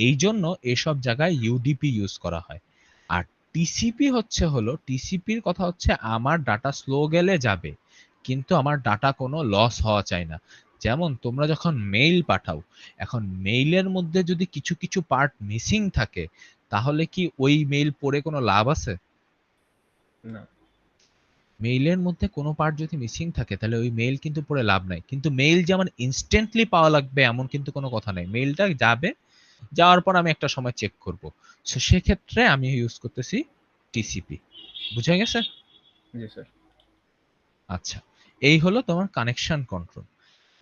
এই জন্য এসব জায়গায় ইউডিপি ইউজ করা হয়। আর টিসিপি হচ্ছে হলো টিসিপির কথা হচ্ছে আমার ডাটা স্লো গেলে যাবে, কিন্তু আমার ডাটা কোনো লস হওয়া চাই না। যেমন তোমরা যখন মেইল পাঠাও, এখন মেইলের মধ্যে যদি কিছু কিছু পার্ট মিসিং থাকে তাহলে কি ওই মেইল পড়ে কোনো লাভ আছে? না। মেইলের মধ্যে কোনো পার্ট যদি মিসিং থাকে তাহলে ওই মেইল কিন্তু পড়ে লাভ নাই। কিন্তু মেইল যেমন ইনস্ট্যান্টলি পাওয়া লাগবে এমন কিন্তু কোনো কথা নাই। মেইলটা যাবে, যাওয়ার পর আমি একটা সময় চেক করব। সো সেক্ষেত্রে আমি ইউজ করতেছি টিসিপি। বুঝা গেছে? জি স্যার। আচ্ছা, এই হলো তোমার কানেকশন কন্ট্রোল।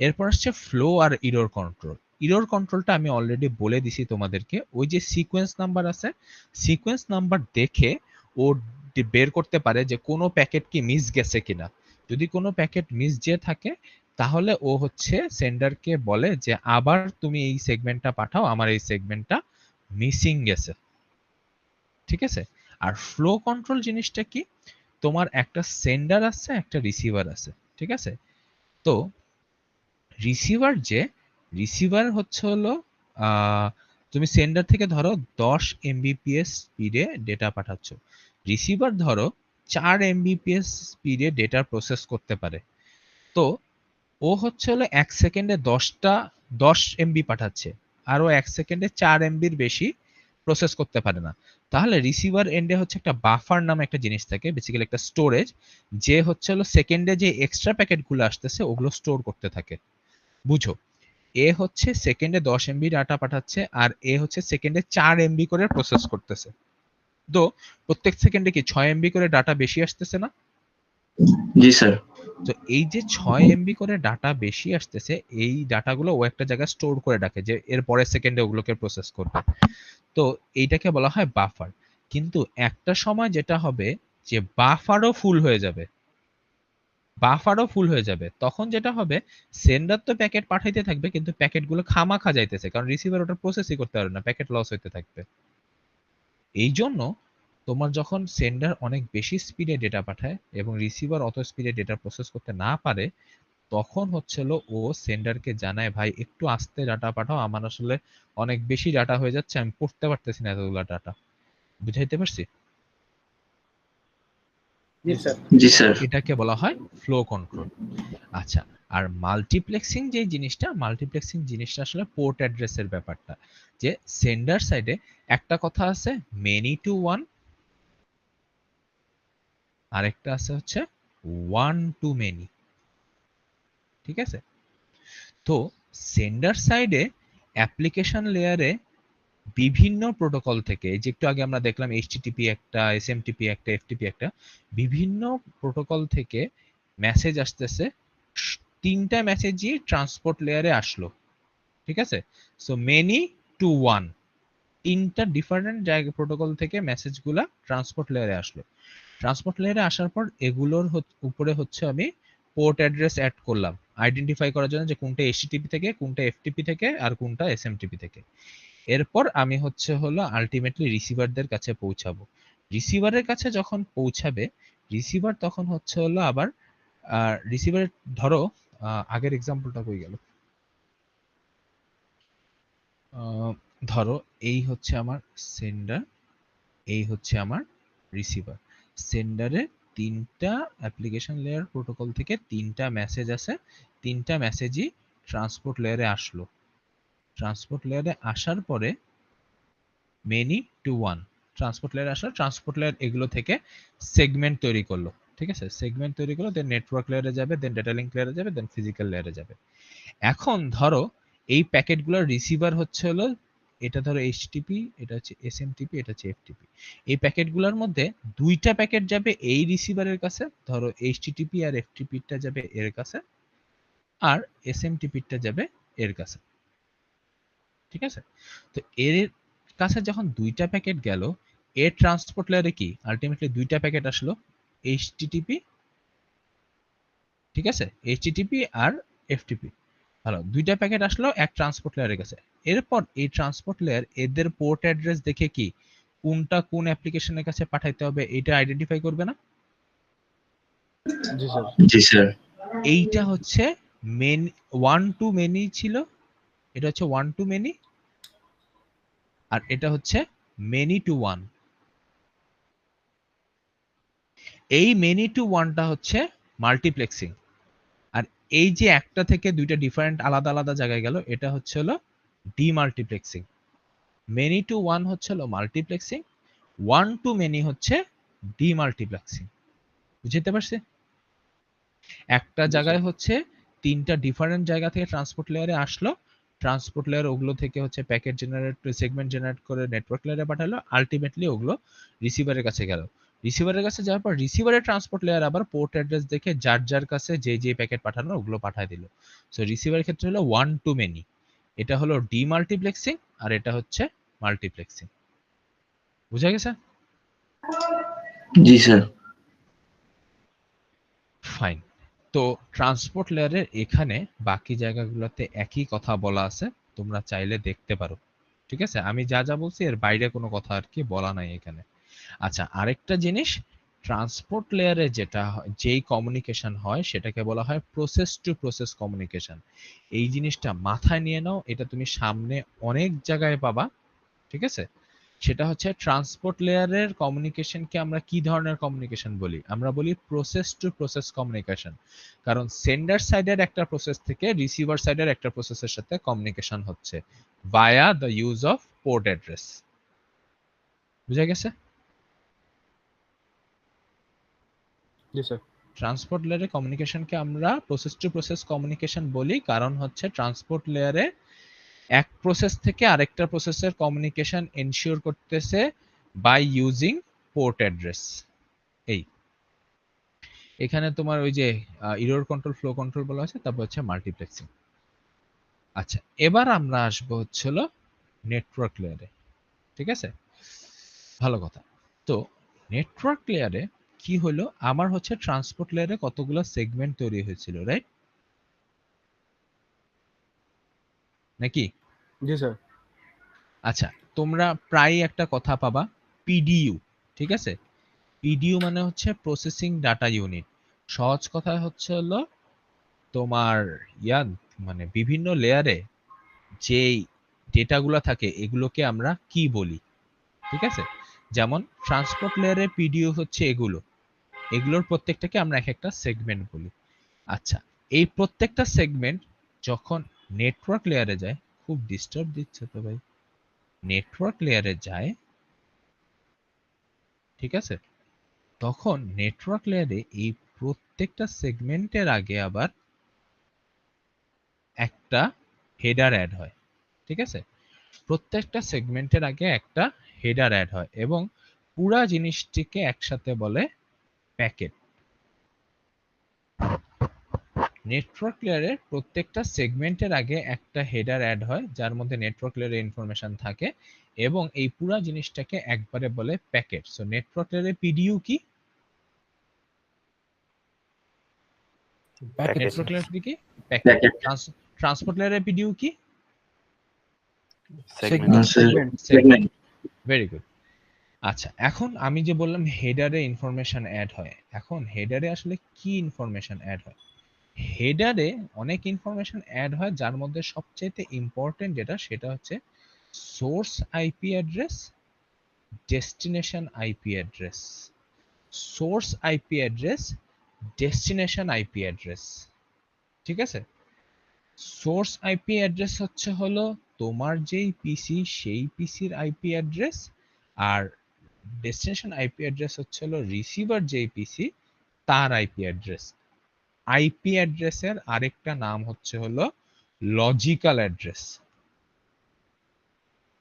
এরপর আসছে ফ্লো আর ইরর কন্ট্রোল। ইরর কন্ট্রোলটা আমি অলরেডি বলে দিছি তোমাদেরকে। ওই যে সিকোয়েন্স নাম্বার আছে, সিকোয়েন্স নাম্বার দেখে ও বের করতে পারে যে কোনো প্যাকেট কি মিস গেছে কিনা। যদি কোনো প্যাকেট মিস যে থাকে তাহলে ও হচ্ছে সেন্ডারকে বলে যে আবার তুমি এই সেগমেন্টটা পাঠাও, আমার এই সেগমেন্টটা মিসিং গেছে। ঠিক আছে? আর ফ্লো কন্ট্রোল জিনিসটা কি? তোমার একটা সেন্ডার আছে, একটা রিসিভার আছে। ঠিক আছে? তো রিসিভার হচ্ছে হলো তুমি সেন্ডার থেকে ধরো 10 এমবিপিএস স্পিডে ডেটা পাঠাচ্ছ, রিসিভার ধরো 4 এমবিপিএস স্পিডে ডেটা প্রসেস করতে পারে। তো ও হচ্ছে হলো 1 সেকেন্ডে 10 এমবি পাঠাচ্ছে, আর ও 1 সেকেন্ডে 4 এমবির বেশি প্রসেস করতে পারে না। তাহলে রিসিভার এন্ডে হচ্ছে একটা বাফার নামে একটা জিনিস থাকে, বেসিক্যালি একটা স্টোরেজ, যে হচ্ছে হলো সেকেন্ডে যে এক্সট্রা প্যাকেটগুলো আসতেছে ওগুলো স্টোর করতে থাকে। বুঝো, এ হচ্ছে সেকেন্ডে 10 এমবি ডাটা পাঠাচ্ছে আর এ হচ্ছে সেকেন্ডে 4 এমবি করে প্রসেস করতেছে। তো প্রত্যেক সেকেন্ডে কি 6 এমবি করে ডাটা বেশি আসতেছে না? জি স্যার। তো এই যে 6 এমবি করে ডাটা বেশি আসতেছে, এই ডাটাগুলো ও একটা জায়গায় স্টোর করে রাখে যে এর পরের সেকেন্ডে ওগুলোকে প্রসেস করবে। তো এইটাকে বলা হয় বাফার। কিন্তু একটা সময় যেটা হবে যে বাফারও ফুল হয়ে যাবে, তখন যেটা হবে, সেন্ডার তো প্যাকেট পাঠাইতে থাকবে কিন্তু প্যাকেটগুলো খামাখা যাইতেছে, কারণ রিসিভার ওটা প্রসেসই করতে পারবে না, প্যাকেট লস হইতে থাকবে। এই জন্য তোমার যখন সেন্ডার অনেক বেশি স্পিডে ডেটা পাঠায় এবং রিসিভার অত স্পিডে ডেটা প্রসেস করতে না পারে, তখন হচ্ছিল ও সেন্ডারকে জানায়, ভাই একটু আস্তে ডাটা পাঠাও, আমার আসলে অনেক বেশি ডাটা হয়ে যাচ্ছে, আমি পড়তে পারতেছি না এতগুলো ডাটা। বুঝাইতে পারছি? জি স্যার। জি স্যার। এটাকে বলা হয় ফ্লো কন্ট্রোল। আচ্ছা, আর মাল্টিপ্লেক্সিং যে জিনিসটা আসলে পোর্ট অ্যাড্রেসের ব্যাপারটা, যে সেন্ডার সাইডে একটা কথা আছে মেনি টু ওয়ান, আরেকটা আছে হচ্ছে ওয়ান টু মেনি। ঠিক আছে? তো সেন্ডার সাইডে অ্যাপ্লিকেশন লেয়ারে বিভিন্ন প্রোটোকল থেকে, এই যে একটু আগে আমরা দেখলাম এইচটিটিপি একটা, এসএমটিপি একটা, এফটিপি একটা, বিভিন্ন প্রোটোকল থেকে মেসেজ আসতেছে। তিনটা মেসেজই ট্রান্সপোর্ট লেয়ারে আসলো। ঠিক আছে? সো মেনি টু ওয়ান, তিনটা ডিফারেন্ট জায়গা প্রোটোকল থেকে মেসেজগুলা ট্রান্সপোর্ট লেয়ারে আসলো। ট্রান্সপোর্ট লেয়ারে আসার পর এগুলোর উপরে হচ্ছে আমি পোর্ট অ্যাড্রেস অ্যাড করলাম আইডেন্টিফাই করার জন্য যে কোনটা এইচটিটিপি থেকে, কোনটা এফটিপি থেকে, আর কোনটা এসএমটিপি থেকে। এরপর আমি হচ্ছে হলো আলটিমেটলি রিসিভারদের কাছে পৌঁছাবো। রিসিভারের কাছে যখন পৌঁছাবে, রিসিভার তখন হচ্ছে হলো আবার রিসিভার, ধরো আগের এক্সাম্পলটা কই গেল, ধরো এই হচ্ছে আমার সেন্ডার, এই হচ্ছে আমার রিসিভার। সেন্ডারে তিনটা অ্যাপ্লিকেশন লেয়ার প্রোটোকল থেকে তিনটা মেসেজ আছে, তিনটা মেসেজই ট্রান্সপোর্ট লেয়ারে আসলো। ট্রান্সপোর্ট লেয়ারে আসার পরে many two one, transport layer এগুলো থেকে সেগমেন্ট তৈরি করলো। ঠিক আছে? সেগমেন্ট তৈরি করলো, দেন নেটওয়ার্ক লেয়ারে যাবে, দেন ডেটা লিঙ্ক লেয়ারে যাবে, দেন ফিজিক্যাল লেয়ারে যাবে। এখন ধরো এই প্যাকেটগুলোর রিসিভার হচ্ছে হলো, এটা ধরো এইচটিপি, এটা হচ্ছে এসএমটিপি, এটা হচ্ছে এফটিপি। এই প্যাকেটগুলোর মধ্যে দুইটা প্যাকেট যাবে এই রিসিভারের কাছে, ধরো এইচটিটিপি আর এফটিপিটা যাবে এর কাছে, আর এসএমটিপিটা যাবে এর কাছে। ঠিক আছে? তো এর কাছে যখন দুইটা প্যাকেট গেল, এর ট্রান্সপোর্ট লেয়ারে কি আলটিমেটলি দুইটা প্যাকেট আসলো, এইচটিটিপি, ঠিক আছে, এইচটিটিপি আর এফটিপি। ভালো, দুইটা প্যাকেট আসলো এক ট্রান্সপোর্ট লেয়ারের কাছে। এরপর এই ট্রান্সপোর্ট লেয়ার এদের পোর্ট অ্যাড্রেস দেখে কি কোনটা কোন অ্যাপ্লিকেশনের কাছে পাঠাইতে হবে এটা আইডেন্টিফাই করবে না? জি স্যার। জি স্যার। এইটা হচ্ছে মেন ওয়ান টু মেনি ছিল, এটা হচ্ছে ওয়ান টু মেনি, আর এটা হচ্ছে মেনি টু ওয়ান। এই মেনি টু ওয়ানটা হচ্ছে মাল্টিপ্লেক্সিং, আর এই যে একটা থেকে দুইটা ডিফারেন্ট আলাদা আলাদা জায়গায় গেল, এটা হচ্ছে হলো ডিমাল্টিপ্লেক্সিং। মেনি টু ওয়ান হচ্ছে হলো মাল্টিপ্লেক্সিং, ওয়ান টু মেনি হচ্ছে ডিমাল্টিপ্লেক্সিং। বুঝতে পারছি? একটা জায়গায় হচ্ছে তিনটা ডিফারেন্ট জায়গা থেকে ট্রান্সপোর্ট লেয়ারে আসলো, ট্রান্সপোর্ট লেয়ার ওগুলো থেকে হচ্ছে প্যাকেট জেনারেট, সেগমেন্ট জেনারেট করে নেটওয়ার্ক লেয়ারে পাঠালো, আলটিমেটলি ওগুলো রিসিভারের কাছে গেল। রিসিভারের কাছে যাওয়ার পর রিসিভারের ট্রান্সপোর্ট লেয়ার আবার পোর্ট অ্যাড্রেস দেখে যার যার কাছে যে যে প্যাকেট পাঠানো ওগুলো পাঠায় দিল। সো রিসিভারের ক্ষেত্রে হলো ওয়ান টু মেনি, এটা হলো ডিমাল্টিপ্লেক্সিং, আর এটা হচ্ছে মাল্টিপ্লেক্সিং। বুঝা গেছে? জি স্যার। ফাইন। তো ট্রান্সপোর্ট লেয়ারের এখানে বাকি জায়গাগুলোতে একই কথা বলা আছে, তোমরা চাইলে দেখতে পারো। ঠিক আছে? আমি যা যা বলছি এর বাইরে কোনো কথা আর কি বলা নাই এখানে। আচ্ছা, আরেকটা জিনিস, ট্রান্সপোর্ট লেয়ারে যেটা যেই কমিউনিকেশন হয় সেটাকে বলা হয় প্রসেস টু প্রসেস কমিউনিকেশন। এই জিনিসটা মাথায় নিয়ে নাও, এটা তুমি সামনে অনেক জায়গায় পাবা। ঠিক আছে? সেটা হচ্ছে ট্রান্সপোর্ট লেয়ারের কমিউনিকেশনকে আমরা কি ধরনের কমিউনিকেশন বলি? আমরা বলি প্রসেস টু প্রসেস কমিউনিকেশন, কারণ সেন্ডার সাইডের একটা প্রসেস থেকে রিসিভার সাইডের একটা প্রসেসের সাথে কমিউনিকেশন হচ্ছে ভায়া the use of port address. বুঝা গেছে? জি স্যার। ট্রান্সপোর্ট লেয়ারে কমিউনিকেশনকে আমরা প্রসেস টু প্রসেস কমিউনিকেশন বলি, কারণ হচ্ছে ট্রান্সপোর্ট লেয়ারে এক প্রসেস থেকে আরেকটা প্রসেসের কমিউনিকেশন এনশিওর করতেছে বাই ইউজিং পোর্ট অ্যাড্রেস। এই এখানে তোমার ওই যে এরর কন্ট্রোল, ফ্লো কন্ট্রোল বলা আছে, তারপর হচ্ছে মাল্টিপ্লেক্সিং। আচ্ছা, এবার আমরা আসবো হচ্ছে হলো নেটওয়ার্ক লেয়ারে। ঠিক আছে, ভালো কথা। তো নেটওয়ার্ক লেয়ারে কি হলো, আমার হচ্ছে ট্রান্সপোর্ট লেয়ারে কতগুলো সেগমেন্ট তৈরি হয়েছিল, রাইট নাকি? জি স্যার। আচ্ছা, তোমরা প্রায় একটা কথা পাবা, পিডিইউ। ঠিক আছে, পিডিইউ মানে হচ্ছে প্রসেসিং ডাটা ইউনিট। সহজ কথা হচ্ছে হলো তোমার ইয়া মানে বিভিন্ন লেয়ারে যেই ডেটাগুলো থাকে এগুলোকে আমরা কি বলি। ঠিক আছে, যেমন ট্রান্সপোর্ট লেয়ারে পিডিইউ হচ্ছে এগুলো, এগুলোর প্রত্যেকটাকে আমরা এক একটা সেগমেন্ট বলি। আচ্ছা, এই প্রত্যেকটা সেগমেন্ট যখন নেটওয়ার্ক লেয়ারে যায়, খুব ডিস্টার্ব দিচ্ছে তো ভাই, নেটওয়ার্ক লেয়ারে যায়, ঠিক আছে, তখন নেটওয়ার্ক লেয়ারে এই প্রত্যেকটা সেগমেন্টের আগে আবার একটা হেডার অ্যাড হয়। ঠিক আছে, প্রত্যেকটা সেগমেন্টের আগে একটা হেডার অ্যাড হয় এবং পুরা জিনিসটিকে একসাথে বলে প্যাকেট। নেটওয়ার্ক লেয়ারের প্রত্যেকটা সেগমেন্টের আগে একটা হেডার অ্যাড হয় যার মধ্যে নেটওয়ার্ক লেয়ারের ইনফরমেশন থাকে এবং এই পুরা জিনিসটাকে একবারে বলে প্যাকেট। সো নেটওয়ার্ক লেয়ারের পিডিইউ কি? প্যাকেট নেটওয়ার্ক লেয়ার কি? প্যাকেট। প্যাকেট ট্রান্সপোর্ট লেয়ারের পিডিইউ কি? Segment. Segment. Segment. Very good. আচ্ছা, এখন আমি যে বললাম হেডারে ইনফরমেশন অ্যাড হয়, এখন হেডারে আসলে কি ইনফরমেশন অ্যাড হয়? হেডারে অনেক ইনফরমেশন অ্যাড হয়, যার মধ্যে সবচেয়ে ইম্পর্টেন্ট যেটা সেটা হচ্ছে source IP address, destination IP address. Source IP address, destination IP address. ঠিক আছে, সোর্স আইপি অ্যাড্রেস হচ্ছে হলো তোমার যেই পিসি সেই পিসির আইপি অ্যাড্রেস, আর ডেস্টিনেশন আইপি অ্যাড্রেস হচ্ছে হলো রিসিভার যেই পিসি তার আইপি অ্যাড্রেস। আইপি অ্যাড্রেসের আরেকটা নাম হচ্ছে হলো লজিক্যাল অ্যাড্রেস।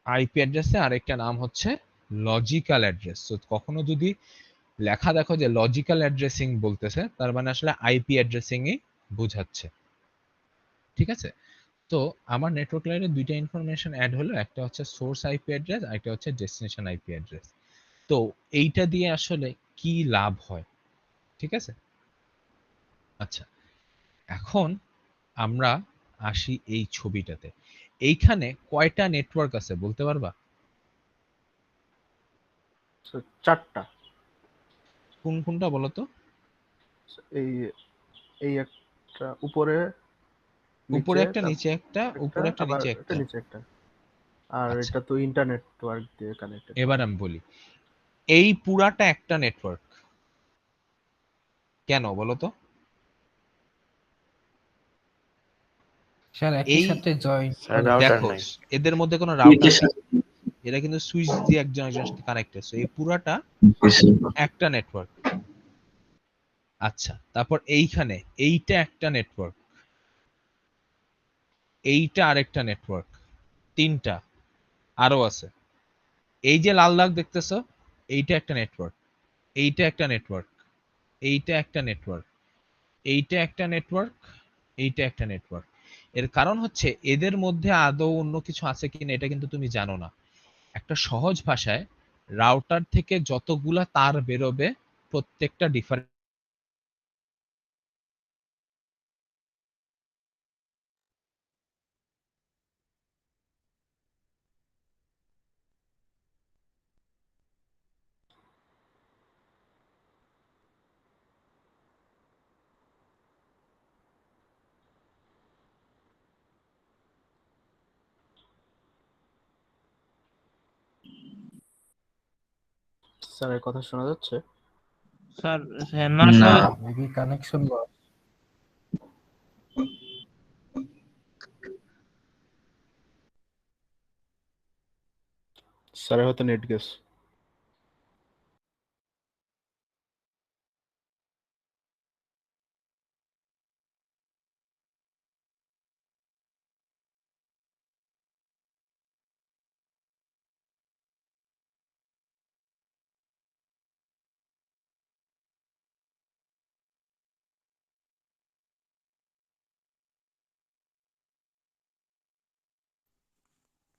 আইপি অ্যাড্রেসের আরেকটা নাম হচ্ছে লজিক্যাল অ্যাড্রেস। তো কখনো যদি লেখা দেখো যে লজিক্যাল অ্যাড্রেসিং বলতেছে, তার মানে আসলে আইপি অ্যাড্রেসিংই বোঝাচ্ছে। ঠিক আছে, তো আমার নেটওয়ার্ক লেয়ারে দুইটা ইনফরমেশন অ্যাড হলো, একটা হচ্ছে সোর্স আইপি অ্যাড্রেস, আর একটা হচ্ছে ডেস্টিনেশন আইপি অ্যাড্রেস। তো এইটা দিয়ে আসলে কি লাভ হয়? ঠিক আছে, আচ্ছা, এখন আমরা আসি এই ছবিটাতে। এইখানে কয়টা নেটওয়ার্ক আছে বলতে পারবা? চারটা। কোন কোনটা বলো তো? এই এই একটা উপরে, উপরে নিচে, একটা, নিচে একটা, একটা, উপরে একটা, আবার নিচে একটা একটা। নিচে একটা। আর আচ্ছা, এটা তো ইন্টারনেটওয়ার্ক দিয়ে কানেক্টেড। এবার আমি বলি, এই পুরাটা একটা নেটওয়ার্ক কেন বলো তো? স্যার একই এই সাথে জয়েন স্যার রাউটার দেখো, নাই। এদের মধ্যে কোনো রাউটার সুইচের নেই, সাথে। এরা কিন্তু সুইচ দিয়ে একজন একজনের সাথে কানেক্টেড। সো এই পুরাটা একটা নেটওয়ার্ক। আচ্ছা, তারপর এইখানে এইটা একটা নেটওয়ার্ক, এইটা আরেকটা নেটওয়ার্ক, তিনটা আরো আছে। এই যে লাল দাগ দেখতেছো, এইটা একটা নেটওয়ার্ক, এইটা একটা নেটওয়ার্ক, এইটা একটা নেটওয়ার্ক, এইটা একটা নেটওয়ার্ক, এইটা একটা নেটওয়ার্ক। এর কারণ হচ্ছে এদের মধ্যে আদৌ অন্য কিছু আছে কিনা এটা কিন্তু তুমি জানো না। একটা সহজ ভাষায়, রাউটার থেকে যতগুলা তার বেরোবে প্রত্যেকটা ডিফারেন্ট। স্যারের কথা শোনা যাচ্ছে? স্যার হ্যাঁ, না না। স্যার। মেবি কানেকশন স্যারের হয়তো নেট গেছে।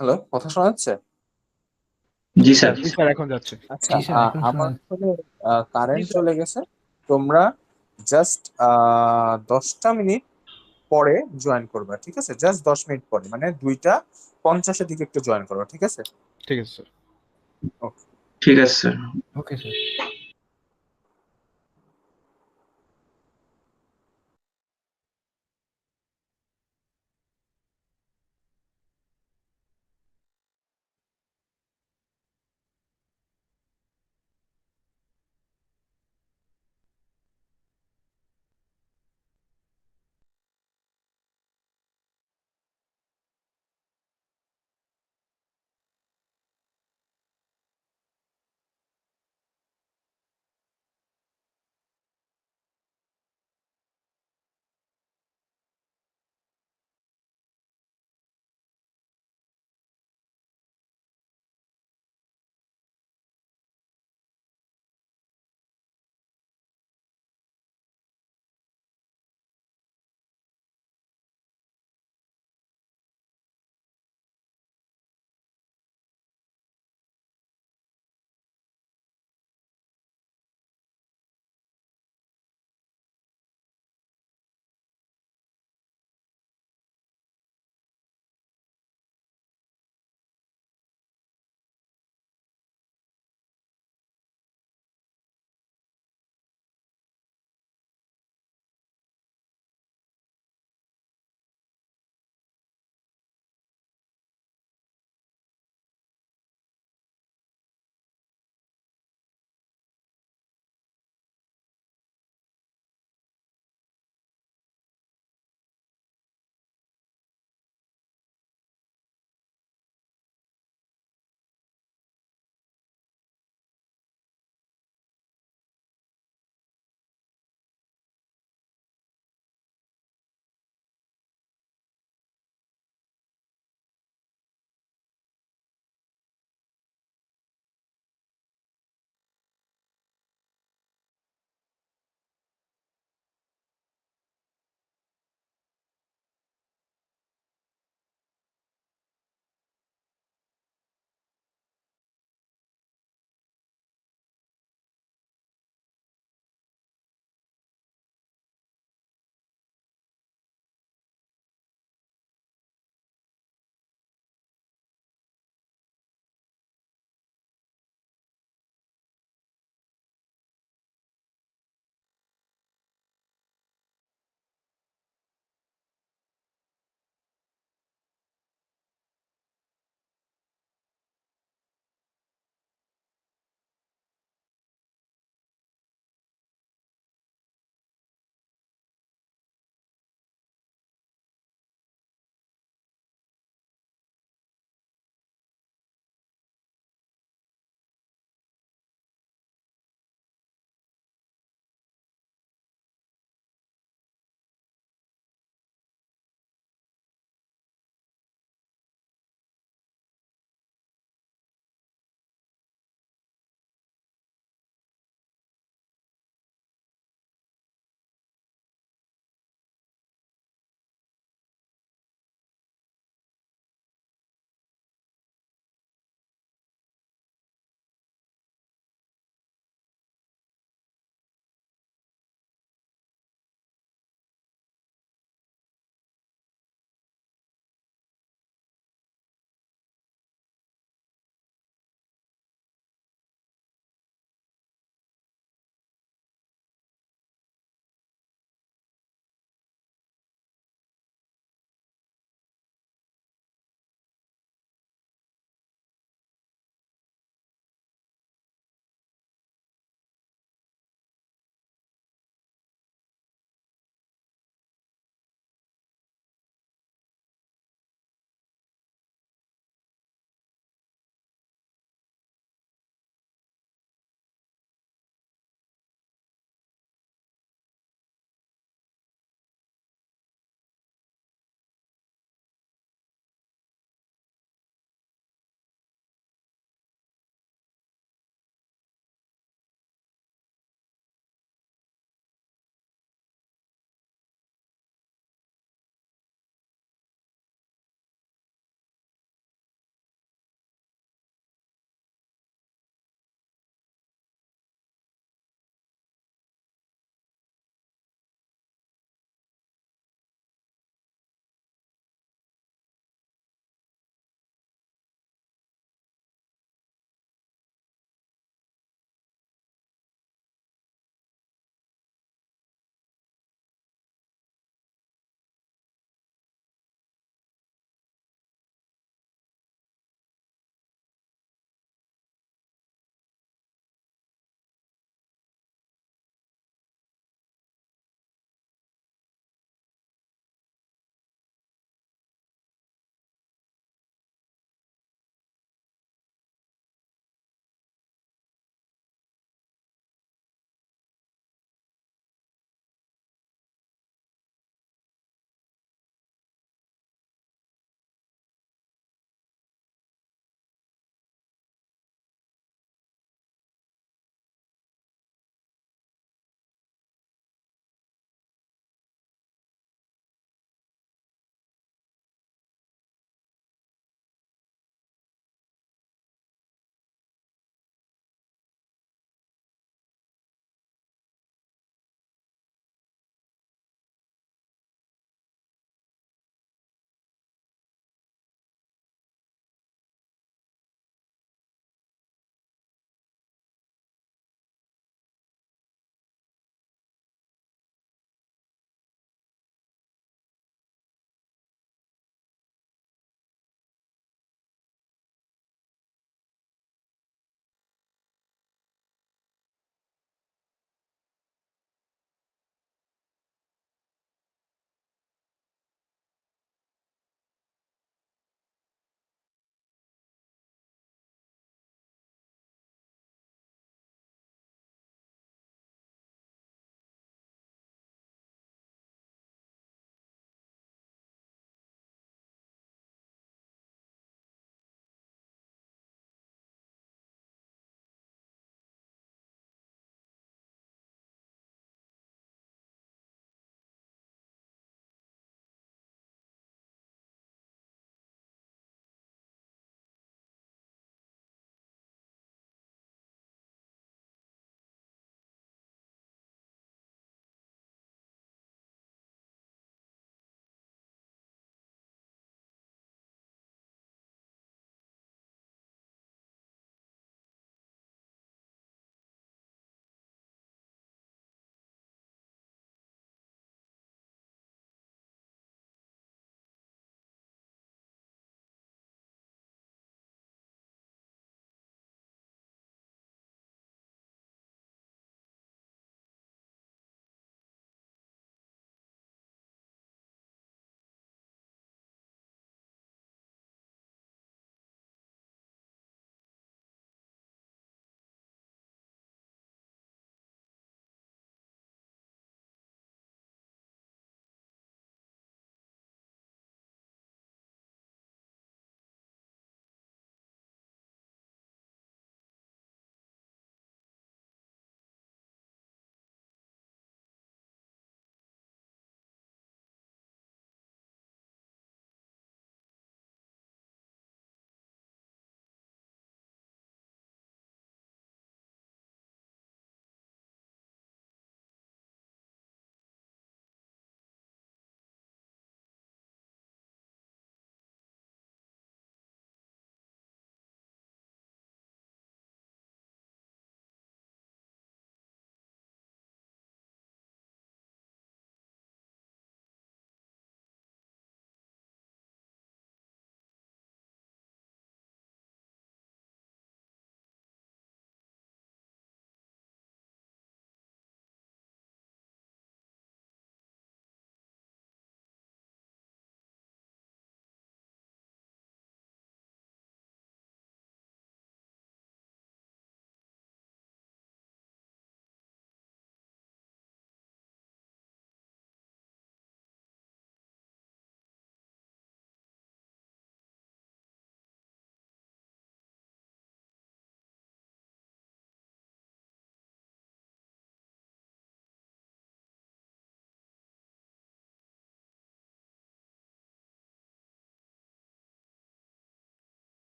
হ্যালো, কথা শোনা যাচ্ছে? জি স্যার। জি স্যার, এখন যাচ্ছে। আচ্ছা, জি স্যার, এখন শোনা আমার যাচ্ছে। আসলে কারেন্ট চলে গেছে। তোমরা জাস্ট 10টা মিনিট পরে জয়েন করবা, ঠিক আছে? জাস্ট 10 মিনিট পরে, মানে 2টা 50-এর দিকে একটু জয়েন করবা, ঠিক আছে? ঠিক আছে স্যার। ওকে। ঠিক আছে স্যার। Okay sir.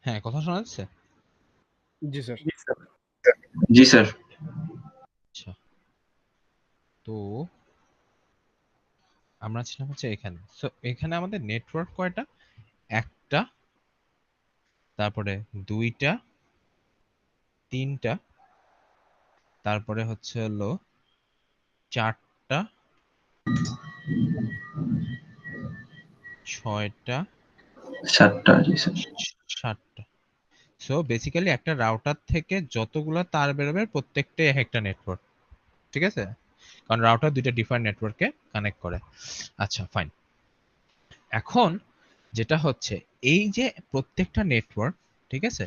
হ্যাঁ, কথা শোনা যাচ্ছে? জি স্যার। জি স্যার। আচ্ছা, তো আমরা ছিলাম হচ্ছে এখানে। সো এখানে আমাদের নেটওয়ার্ক কয়টা? একটা, তারপরে দুইটা, তিনটা, তারপরে হচ্ছে হলো চারটা, ছয়টা, 7টা। জি স্যার। সাতটা। সো বেসিক্যালি একটা রাউটার থেকে যতগুলা তার বেরোবে প্রত্যেকটাই এক একটা নেটওয়ার্ক, ঠিক আছে? কারণ রাউটার দুইটা ডিফারেন্ট নেটওয়ার্কে কানেক্ট করে। আচ্ছা, ফাইন। এখন যেটা হচ্ছে, এই যে প্রত্যেকটা নেটওয়ার্ক, ঠিক আছে,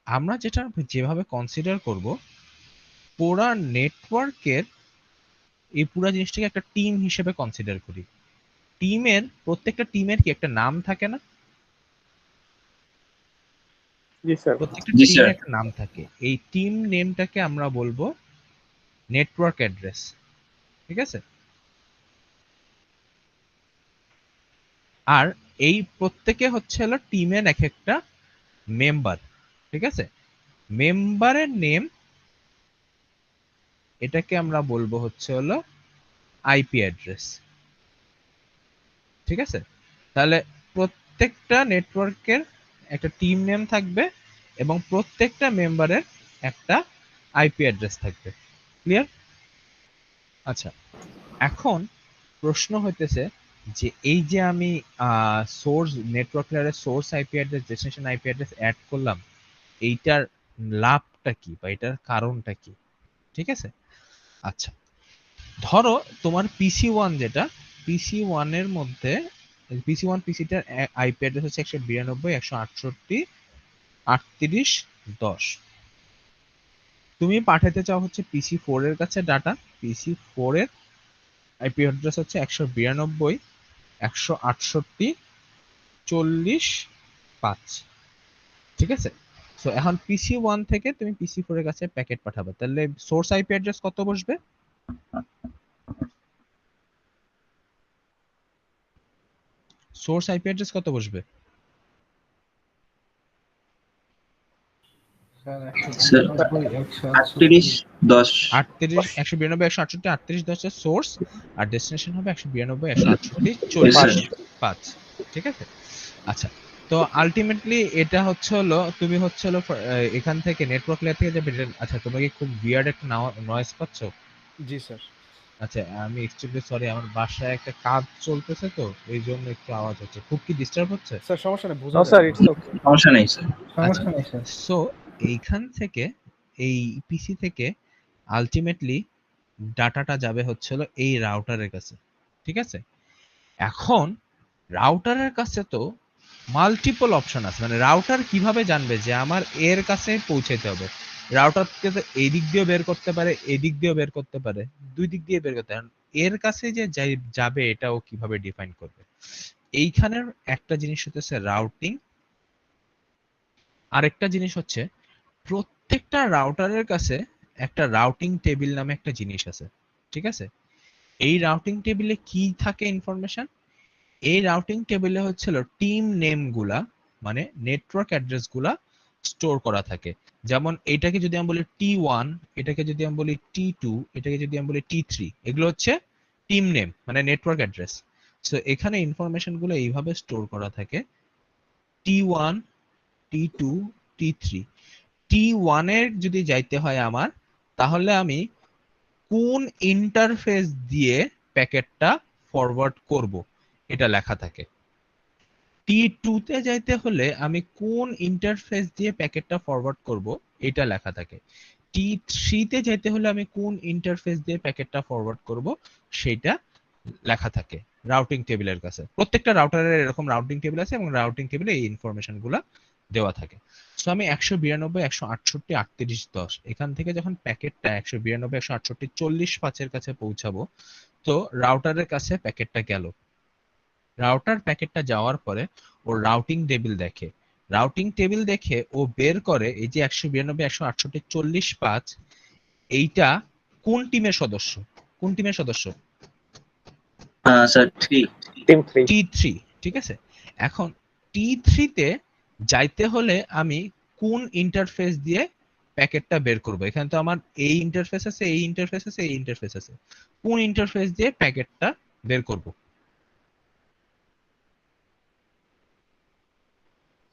আমরা যেটা যেভাবে কনসিডার করব, পুরা নেটওয়ার্কের এই পুরা জিনিসটাকে একটা টিম হিসেবে কনসিডার করি। প্রত্যেকটা টিমের কি একটা নাম থাকে না? প্রত্যেকটা জি টিমের স্যার। একটা নাম থাকে। এই টিম নেমটাকে আমরা বলবো নেটওয়ার্ক অ্যাড্রেস, ঠিক আছে? আর এই প্রত্যেকে হচ্ছে হলো টিমের এক একটা মেম্বার, ঠিক আছে? মেম্বারের নেম, এটাকে আমরা বলবো হচ্ছে হলো আইপি অ্যাড্রেস, ঠিক আছে? তাহলে প্রত্যেকটা নেটওয়ার্কের একটা টিম নেম থাকবে এবং প্রত্যেকটা মেম্বারের একটা আইপি অ্যাড্রেস থাকবে। ক্লিয়ার? আচ্ছা, এখন প্রশ্ন হইতেছে যে এই যে আমি সোর্স নেটওয়ার্ক লেয়ারের source IP address, destination IP address add করলাম, এইটার লাভটা কি বা এটার কারণটা কি? ঠিক আছে? আচ্ছা, ধরো তোমার পিসি ওয়ান, যেটা পিসি ওয়ানের মধ্যে পিসি ওয়ান পিসিটার আইপি অ্যাড্রেস হচ্ছে 192.168.38.10। তুমি পাঠাতে চাও হচ্ছে পিসি ফোর এর কাছে ডাটা। পিসি ফোর এর আইপি অ্যাড্রেস হচ্ছে 192.168.40.5, ঠিক আছে? সো এখন পিসি ওয়ান থেকে তুমি পিসি ফোর এর কাছে প্যাকেট পাঠাবে, তাহলে সোর্স আইপি অ্যাড্রেস কত বসবে? সোর্স আইপি অ্যাড্রেস কত বসবে? Sir sir 38.10। 192.168.38.10 সোর্স, আর ডেস্টিনেশন হবে 192.168.40.5, ঠিক আছে? আচ্ছা, তো আলটিমেটলি এটা হচ্ছে হলো, তুমি হচ্ছে হলো এখান থেকে নেটওয়ার্ক লেয়ার থেকে যাবে। আচ্ছা, তোমরা কি খুব বিয়ার্ড একটা নয়েজ পাচ্ছ? জি স্যার। আচ্ছা, আমি এক্সট্রিমলি সরি, আমার বাসায় একটা কাজ চলতেছে, তো এই জন্য একটু আওয়াজ হচ্ছে। খুব কি ডিস্টার্ব হচ্ছে? স্যার সমস্যা নেই, বোঝা নো যায়। Sir, it's okay. সমস্যা নেই স্যার। সমস্যা নেই স্যার। সো এইখান থেকে এই পিসি থেকে আলটিমেটলি ডাটাটা যাবে হচ্ছে হলো এই রাউটারের কাছে, ঠিক আছে? এখন রাউটারের কাছে তো মাল্টিপল অপশন আছে, মানে রাউটার কিভাবে জানবে যে আমার এর কাছে পৌঁছাতে হবে? রাউটারকে তো এই দিক দিয়েও বের করতে পারে, এই দিক দিয়েও বের করতে পারে, দুই দিক দিয়ে বের করতে পারে। এর কাছে যে যাবে এটাও কিভাবে ডিফাইন করবে? এইখানের একটা জিনিস হচ্ছে রাউটিং, আরেকটা জিনিস হচ্ছে প্রত্যেকটা রাউটারের কাছে একটা রাউটিং টেবিল নামে একটা জিনিস আছে, ঠিক আছে? এই রাউটিং টেবিলে কি থাকে ইনফরমেশন? এই রাউটিং টেবিলে হচ্ছিল টিম নেম গুলা, মানে নেটওয়ার্ক অ্যাড্রেস গুলা স্টোর করা থাকে। যেমন এটাকে যদি আমি বলি T1, এটাকে যদি আমি বলি T2, এটাকে যদি আমি বলি T3, এগুলো হচ্ছে টিম নেম, মানে নেটওয়ার্ক অ্যাড্রেস। সো এখানে ইনফরমেশন গুলো এইভাবে স্টোর করা থাকে: T1, T2, T3। T1 এর যদি যাইতে হয় আমার, তাহলে আমি কোন ইন্টারফেস দিয়ে প্যাকেটটা ফরওয়ার্ড করব এটা লেখা থাকে। T2 তে যাইতে হলে আমি কোন ইন্টারফেস দিয়ে প্যাকেটটা ফরওয়ার্ড করব এটা লেখা থাকে। T3 তে যাইতে হলে আমি কোন ইন্টারফেস দিয়ে প্যাকেটটা ফরওয়ার্ড করব সেটা লেখা থাকে রাউটিং টেবিলের কাছে। প্রত্যেকটা রাউটারের এরকম রাউটিং টেবিল আছে এবং রাউটিং টেবিলে এই ইনফরমেশন গুলা দেওয়া থাকে। সো আমি 192.168.38.10 এখান থেকে যখন প্যাকেটটা 192.168.40.5 এর কাছে পৌঁছাবো, তো রাউটারের কাছে প্যাকেটটা গেল। রাউটার প্যাকেটটা যাওয়ার পরে ও রাউটিং টেবিল দেখে। রাউটিং টেবিল দেখে ও বের করে এই যে 192.168.40.5, এইটা কোন টিমের সদস্য? কোন টিমের সদস্য? স্যার 3। টিম 3। T3, ঠিক আছে? এখন T3 তে যাইতে হলে আমি কোন ইন্টারফেস দিয়ে প্যাকেটটা বের করব। এখানে তো আমার এই ইন্টারফেস আছে, এই ইন্টারফেস আছে, এই ইন্টারফেস আছে। কোন ইন্টারফেস দিয়ে প্যাকেটটা বের করব?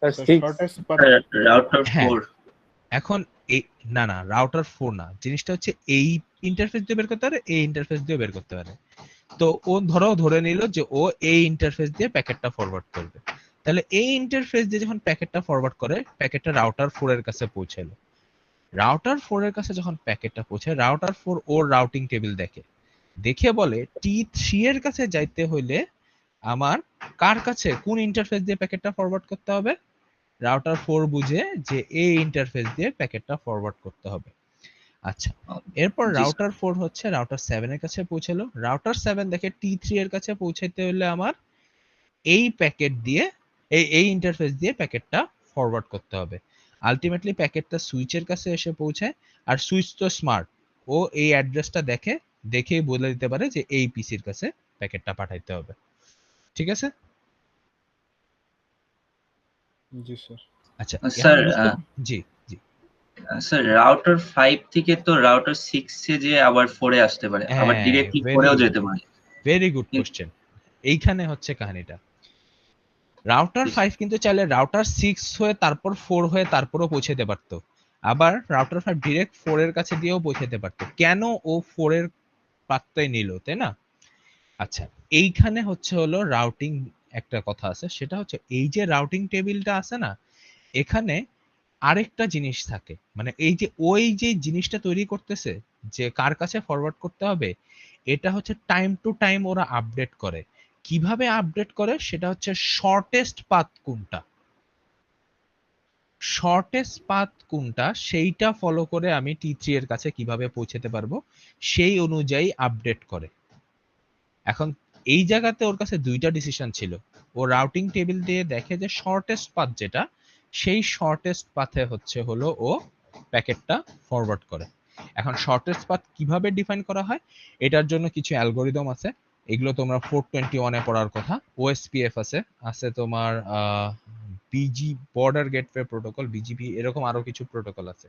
Shortest path. রাউটার হ্যাঁ 4 এখন এই না না রাউটার 4 না, জিনিসটা হচ্ছে এই ইন্টারফেস দিয়ে বের করতে পারে, এই ইন্টারফেস দিয়ে বের করতে পারে। তো ও ধরে নিল যে ও এই ইন্টারফেস দিয়ে প্যাকেটটা ফরওয়ার্ড করবে। তাহলে এই ইন্টারফেস দিয়ে যখন প্যাকেটটা ফরওয়ার্ড করে, প্যাকেটটা রাউটার 4 এর কাছে পৌঁছালো। রাউটার 4 এর কাছে যখন প্যাকেটটা পৌঁছায়, রাউটার 4 ওর রাউটিং টেবিল দেখে বলে T3 এর কাছে যাইতে হইলে আমার কার কাছে কোন ইন্টারফেস দিয়ে প্যাকেটটা ফরওয়ার্ড করতে হবে? রাউটার 4 বুঝে যে এই ইন্টারফেস দিয়ে প্যাকেটটা ফরওয়ার্ড করতে হবে। আচ্ছা, এরপর জি স্যার। রাউটার 4 হচ্ছে রাউটার 7 এর কাছে পৌঁছালো। রাউটার 7 দেখে T3 এর কাছে পৌঁছাইতে হলে আমার এই প্যাকেট দিয়ে এই ইন্টারফেস দিয়ে প্যাকেটটা ফরওয়ার্ড করতে হবে। আলটিমেটলি প্যাকেটটা সুইচের কাছে এসে পৌঁছায়, আর সুইচ তো স্মার্ট, ও এই অ্যাড্রেসটা দেখেই বলে দিতে পারে যে এই পিসির কাছে প্যাকেটটা পাঠাইতে হবে। ঠিক আছে? জি স্যার। আচ্ছা স্যার এখন জি জি স্যার রাউটার 5 থেকে তো রাউটার 6 এ যে আবার 4 এ আসতে পারে, আবার হ্যাঁ, ডিরেক্টলি very 4 এও good. যেতে পারে। Very good question. এইখানে হচ্ছে কাহিনীটা। রাউটার 5 কিন্তু চাইলে রাউটার 6 হয়ে তারপর 4 হয়ে তারপরও পৌঁছাতে পারতো। আবার রাউটার 5 ডিরেক্ট 4 এর কাছে দিয়েও পৌঁছাতে পারতো। কেন ও 4 এর পাত্তাই নিল, তাই না? আচ্ছা, এইখানে হচ্ছে হলো রাউটিং একটা কথা আছে, সেটা হচ্ছে এই যে রাউটিং টেবিলটা আছে না, এখানে আরেকটা জিনিস থাকে। মানে এই যে ওই যে জিনিসটা তৈরি করতেছে যে কার কাছে ফরওয়ার্ড করতে হবে, এটা হচ্ছে টাইম টু টাইম ওরা আপডেট করে। কিভাবে আপডেট করে সেটা হচ্ছে শর্টেস্ট পাথ কোনটা, সেইটা ফলো করে আমি T3 এর কাছে কিভাবে পৌঁছাতে পারবো সেই অনুযায়ী আপডেট করে। এখন এই জায়গাতে ওর কাছে দুইটা ডিসিশন ছিল। ও রাউটিং টেবিল দিয়ে দেখে যে শর্টেস্ট পাথ যেটা, সেই শর্টেস্ট পাথে হচ্ছে হলো ও প্যাকেটটা ফরওয়ার্ড করে। এখন শর্টেস্ট পাথ কিভাবে ডিফাইন করা হয়, এটার জন্য কিছু অ্যালগরিদম আছে। এগুলো তোমরা 421 এ পড়ার কথা। OSPF আছে তোমার B G border gateway protocol, BGP, এরকম আরো কিছু প্রোটোকল আছে।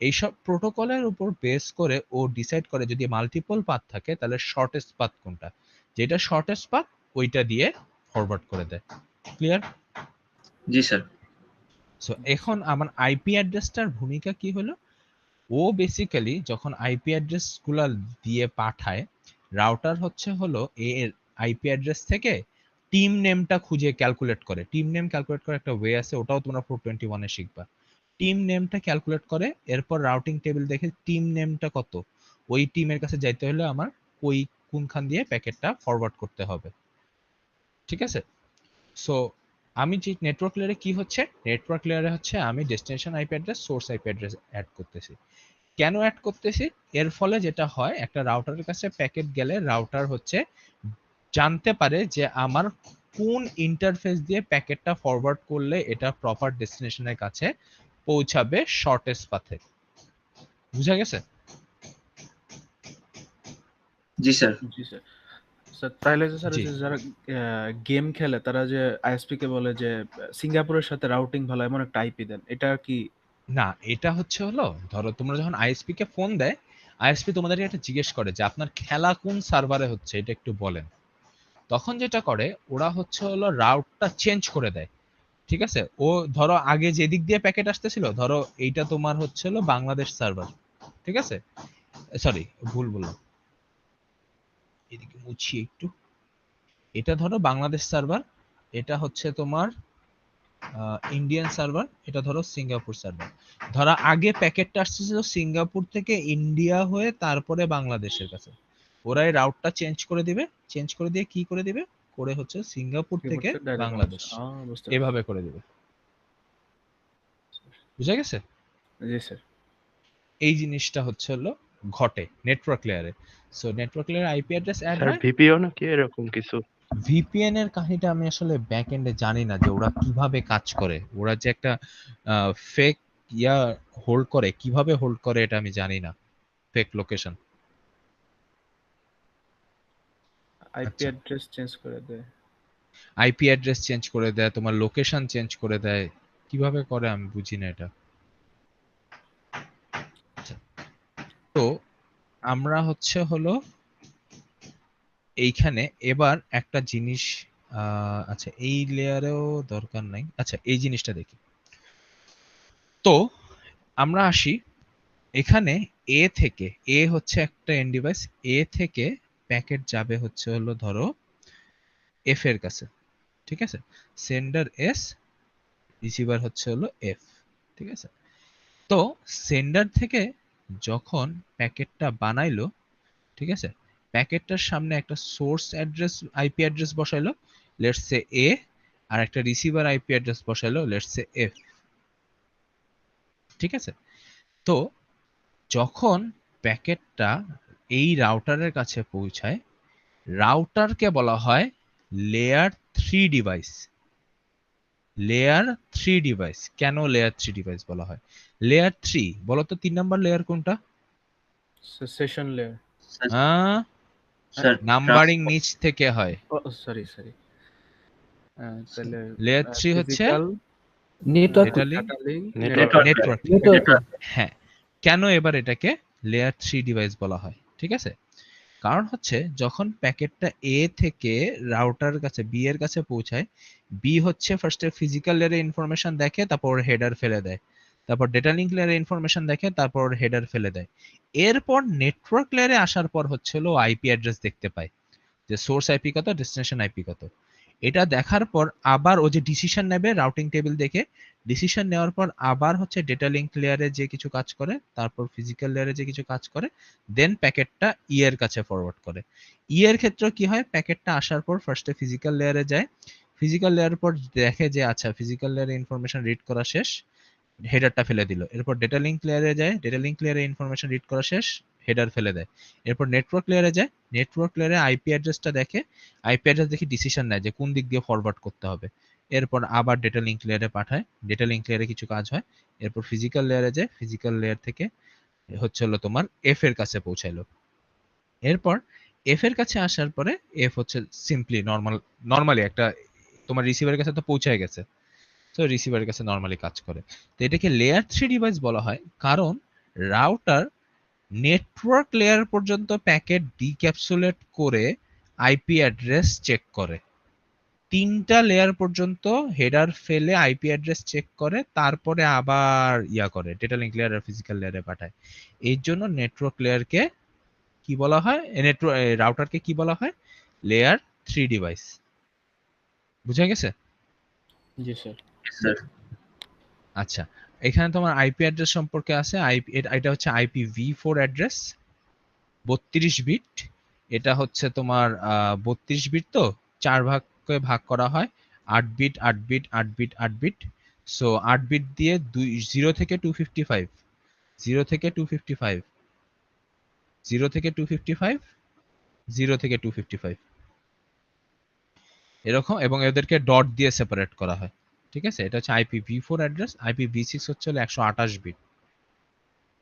এইসব প্রোটোকলের উপর বেস করে ও ডিসাইড করে যদি মাল্টিপল পাথ থাকে তাহলে শর্টেস্ট পাথ কোনটা, যেটা শর্টেস্ট পাথ ওইটা দিয়ে ফরওয়ার্ড করে দেয়। ক্লিয়ার? জি স্যার। সো এখন আমার আইপি অ্যাড্রেসটার ভূমিকা কি হলো? ও বেসিক্যালি যখন আইপি অ্যাড্রেস গুলা দিয়ে পাঠায়, রাউটার হচ্ছে হলো এর আইপি অ্যাড্রেস থেকে টিম নেমটা খুঁজে ক্যালকুলেট করে। টিম নেম ক্যালকুলেট করার একটা ওয়ে আছে, ওটাও তোমরা 421 এ শিখবা। টিম নেমটা ক্যালকুলেট করে, এরপর রাউটিং টেবিল দেখে টিম নেমটা কত, ওই টিমের কাছে যাইতে হলে আমার ওই কোনখান দিয়ে প্যাকেটটা ফরওয়ার্ড করতে হবে। ঠিক আছে? সো আমি যে নেটওয়ার্ক লেয়ারে কি হচ্ছে, নেটওয়ার্ক লেয়ারে হচ্ছে আমি destination IP address, source IP address add করতেছি। কেন অ্যাড করতেছি? এর ফলে যেটা হয়, একটা রাউটারের কাছে প্যাকেট গেলে রাউটার হচ্ছে জানতে পারে যে আমার কোন ইন্টারফেস দিয়ে প্যাকেটটা ফরওয়ার্ড করলে এটা প্রপার ডেস্টিনেশনের কাছে পৌঁছাবে শর্টেস্ট পাথে। বুঝা গেছে? জি স্যার। জি স্যার। স্যার তাহলে যে স্যার জি। যারা গেম খেলে তারা যে আইএসপি কে বলে যে সিঙ্গাপুরের সাথে রাউটিং ভালো, এমন একটা আইপি দেন, এটা কি? না, এটা হচ্ছে হলো ধরো তোমরা যখন আইএসপি কে ফোন দেয়, আইএসপি তোমাদেরকে একটা জিজ্ঞেস করে যে আপনার খেলা কোন সার্ভারে হচ্ছে এটা একটু বলেন। তখন যেটা করে ওরা হচ্ছে হলো রাউটটা চেঞ্জ করে দেয়। ঠিক আছে? ও ধরো আগে যেদিক দিয়ে প্যাকেট আসতেছিল, ধরো এইটা তোমার হচ্ছে হলো বাংলাদেশ সার্ভার। ঠিক আছে? সরি, ভুল বললাম। এদিকে মুছি একটু। এটা ধরো বাংলাদেশ সার্ভার, এটা হচ্ছে তোমার ইন্ডিয়ান সার্ভার, এটা ধরো সিঙ্গাপুর সার্ভার। ধরো আগে প্যাকেটটা আসতেছিল সিঙ্গাপুর থেকে ইন্ডিয়া হয়ে তারপরে বাংলাদেশের কাছে। ওরা এই রাউটটা চেঞ্জ করে দিবে, চেঞ্জ করে দিয়ে কি করে দিবে, করে হচ্ছে সিঙ্গাপুর থেকে বাংলাদেশ, বুঝতে এভাবে করে দিবে। বুঝা গেছে? জি স্যার। এই জিনিসটা হচ্ছে হলো ঘটে নেটওয়ার্ক লেয়ারে। সো নেটওয়ার্ক লেয়ারে আইপি অ্যাড্রেস অ্যাড স্যার হয়। ভিপিও নাকি এরকম কিছু? ভিপিএন এর কাহিনীটা আমি আসলে ব্যাক এন্ডে জানি না যে ওরা কিভাবে কাজ করে। ওরা যে একটা ফেক ইয়া হোল্ড করে, কিভাবে হোল্ড করে এটা আমি জানি না। Fake location. আইপি আচ্ছা, অ্যাড্রেস চেঞ্জ করে দেয়। আইপি অ্যাড্রেস চেঞ্জ করে দেয়, তোমার লোকেশন চেঞ্জ করে দেয়, কিভাবে করে আমি বুঝি না এটা। আচ্ছা, তো আমরা হচ্ছে হলো এইখানে এবার একটা জিনিস, আচ্ছা এই লেয়ারেও দরকার নাই, আচ্ছা এই জিনিসটা দেখি। তো আমরা আসি এখানে এ থেকে, এ হচ্ছে একটা এন্ড ডিভাইস, এ থেকে প্যাকেট যাবে হচ্ছে হলো ধরো এফ এর কাছে, ঠিক আছে? সেন্ডার এস, রিসিভার হচ্ছে হলো এফ, ঠিক আছে? তো সেন্ডার থেকে যখন প্যাকেটটা বানাইলো, ঠিক আছে, প্যাকেটটার সামনে একটা সোর্স অ্যাড্রেস আইপি অ্যাড্রেস বসাইলো, লেটস সে এ, আর একটা রিসিভার আইপি অ্যাড্রেস বসাইলো, লেটস সে এফ, ঠিক আছে? তো যখন প্যাকেটটা এই রাউটারের কাছে পৌঁছায়, রাউটারকে বলা হয় লেয়ার 3 ডিভাইস। লেয়ার 3 ডিভাইস কেন লেয়ার 3 ডিভাইস বলা হয়? লেয়ার 3 বলো তো 3 নাম্বার লেয়ার কোনটা? Session layer. স্যার নাম্বারিং নিচ থেকে হয়। ও সরি তাহলে লেয়ার 3 হচ্ছে physical network data link, data link network network. Network হ্যাঁ, কেন এবার এটাকে লেয়ার 3 ডিভাইস বলা হয়, ঠিক আছে? কারণ হচ্ছে যখন প্যাকেটটা এ থেকে রাউটার কাছে বি এর কাছে পৌঁছায়, বি হচ্ছে ফার্স্টে ফিজিক্যাল লেয়ারে ইনফরমেশন দেখে, তারপর হেডার ফেলে দেয়, তারপর ডেটা লিংক লেয়ারে ইনফরমেশন দেখে, তারপর হেডার ফেলে দেয়। এরপর নেটওয়ার্ক লেয়ারে আসার পর হচ্ছে হলো আইপি অ্যাড্রেস দেখতে পায়, যে সোর্স আইপি কত, ডেস্টিনেশন আইপি কত। এটা দেখার পর আবার ও যে ডিসিশন নেবে রাউটিং টেবিল দেখে, ডিসিশন নেওয়ার পর আবার হচ্ছে ডেটা লিংক লেয়ারে যে কিছু কাজ করে, তারপর ফিজিক্যাল লেয়ারে যে কিছু কাজ করে, দেন প্যাকেটটা ই এর কাছে ফরওয়ার্ড করে। ই এর ক্ষেত্রে কি হয়, প্যাকেটটা আসার পর ফার্স্টে ফিজিক্যাল লেয়ারে যায়, ফিজিক্যাল লেয়ারের পর দেখে যে আচ্ছা ফিজিক্যাল লেয়ারে ইনফরমেশন রিড করা শেষ, হেডারটা ফেলে দিল। এরপর ডেটা লিংক লেয়ারে যায়, ডেটা লিংক লেয়ারে ইনফরমেশন রিড করা শেষ, হেডার ফেলে দেয়। এরপর নেটওয়ার্ক লেয়ারে যায়, নেটওয়ার্ক লেয়ারে আইপি অ্যাড্রেসটা দেখে, আইপি অ্যাড্রেস দেখে ডিসিশন নেয় যে কোন দিক দিয়ে ফরওয়ার্ড করতে হবে। এরপর আবার ডেটা লিংক লেয়ারে পাঠায়, ডেটা লিংক লেয়ারে কিছু কাজ হয়, এরপর ফিজিক্যাল লেয়ারে যায়, ফিজিক্যাল লেয়ার থেকে হচ্ছে হলো তোমার এফ এর কাছে পৌঁছাইলো। এরপর এফ এর কাছে আসার পরে এফ হচ্ছে সিম্পলি নর্মালি একটা তোমার রিসিভারের কাছে তো পৌঁছায় গেছে, তো রিসিভারের কাছে নর্মালি কাজ করে। তো এটাকে লেয়ার 3 ডিভাইস বলা হয় কারণ রাউটার নেটওয়ার্ক লেয়ার পর্যন্ত প্যাকেট ডিক্যাপসুলেট করে আইপি অ্যাড্রেস চেক করে, 3টা লেয়ার পর্যন্ত হেডার ফেলে আইপি অ্যাড্রেস চেক করে, তারপরে আবার ইয়া করে ডেটা লিংক লেয়ার আর ফিজিক্যাল লেয়ারে পাঠায়। এই জন্য নেটওয়ার্ক লেয়ারকে কি বলা হয়, রাউটারকে কি বলা হয়, লেয়ার 3 ডিভাইস। বুঝা গেছে? জি স্যার। স্যার আচ্ছা, এখানে তোমার আইপি অ্যাড্রেস সম্পর্কে আছে। এটা হচ্ছে IPv4 অ্যাড্রেস, 32 বিট। এটা হচ্ছে তোমার 32 বিট, তো 4 ভাগে ভাগ করা হয়, 8 bit 8 bit 8 bit 8 bit. So 8 bit দিয়ে 0 থেকে 255, 0 থেকে 255, 0 থেকে 255, 0 থেকে 255 এরকম, এবং এদেরকে ডট দিয়ে সেপারেট করা হয়, ঠিক আছে? এটা হচ্ছে IPv4 অ্যাড্রেস। IPv6 হচ্ছে 128 বিট।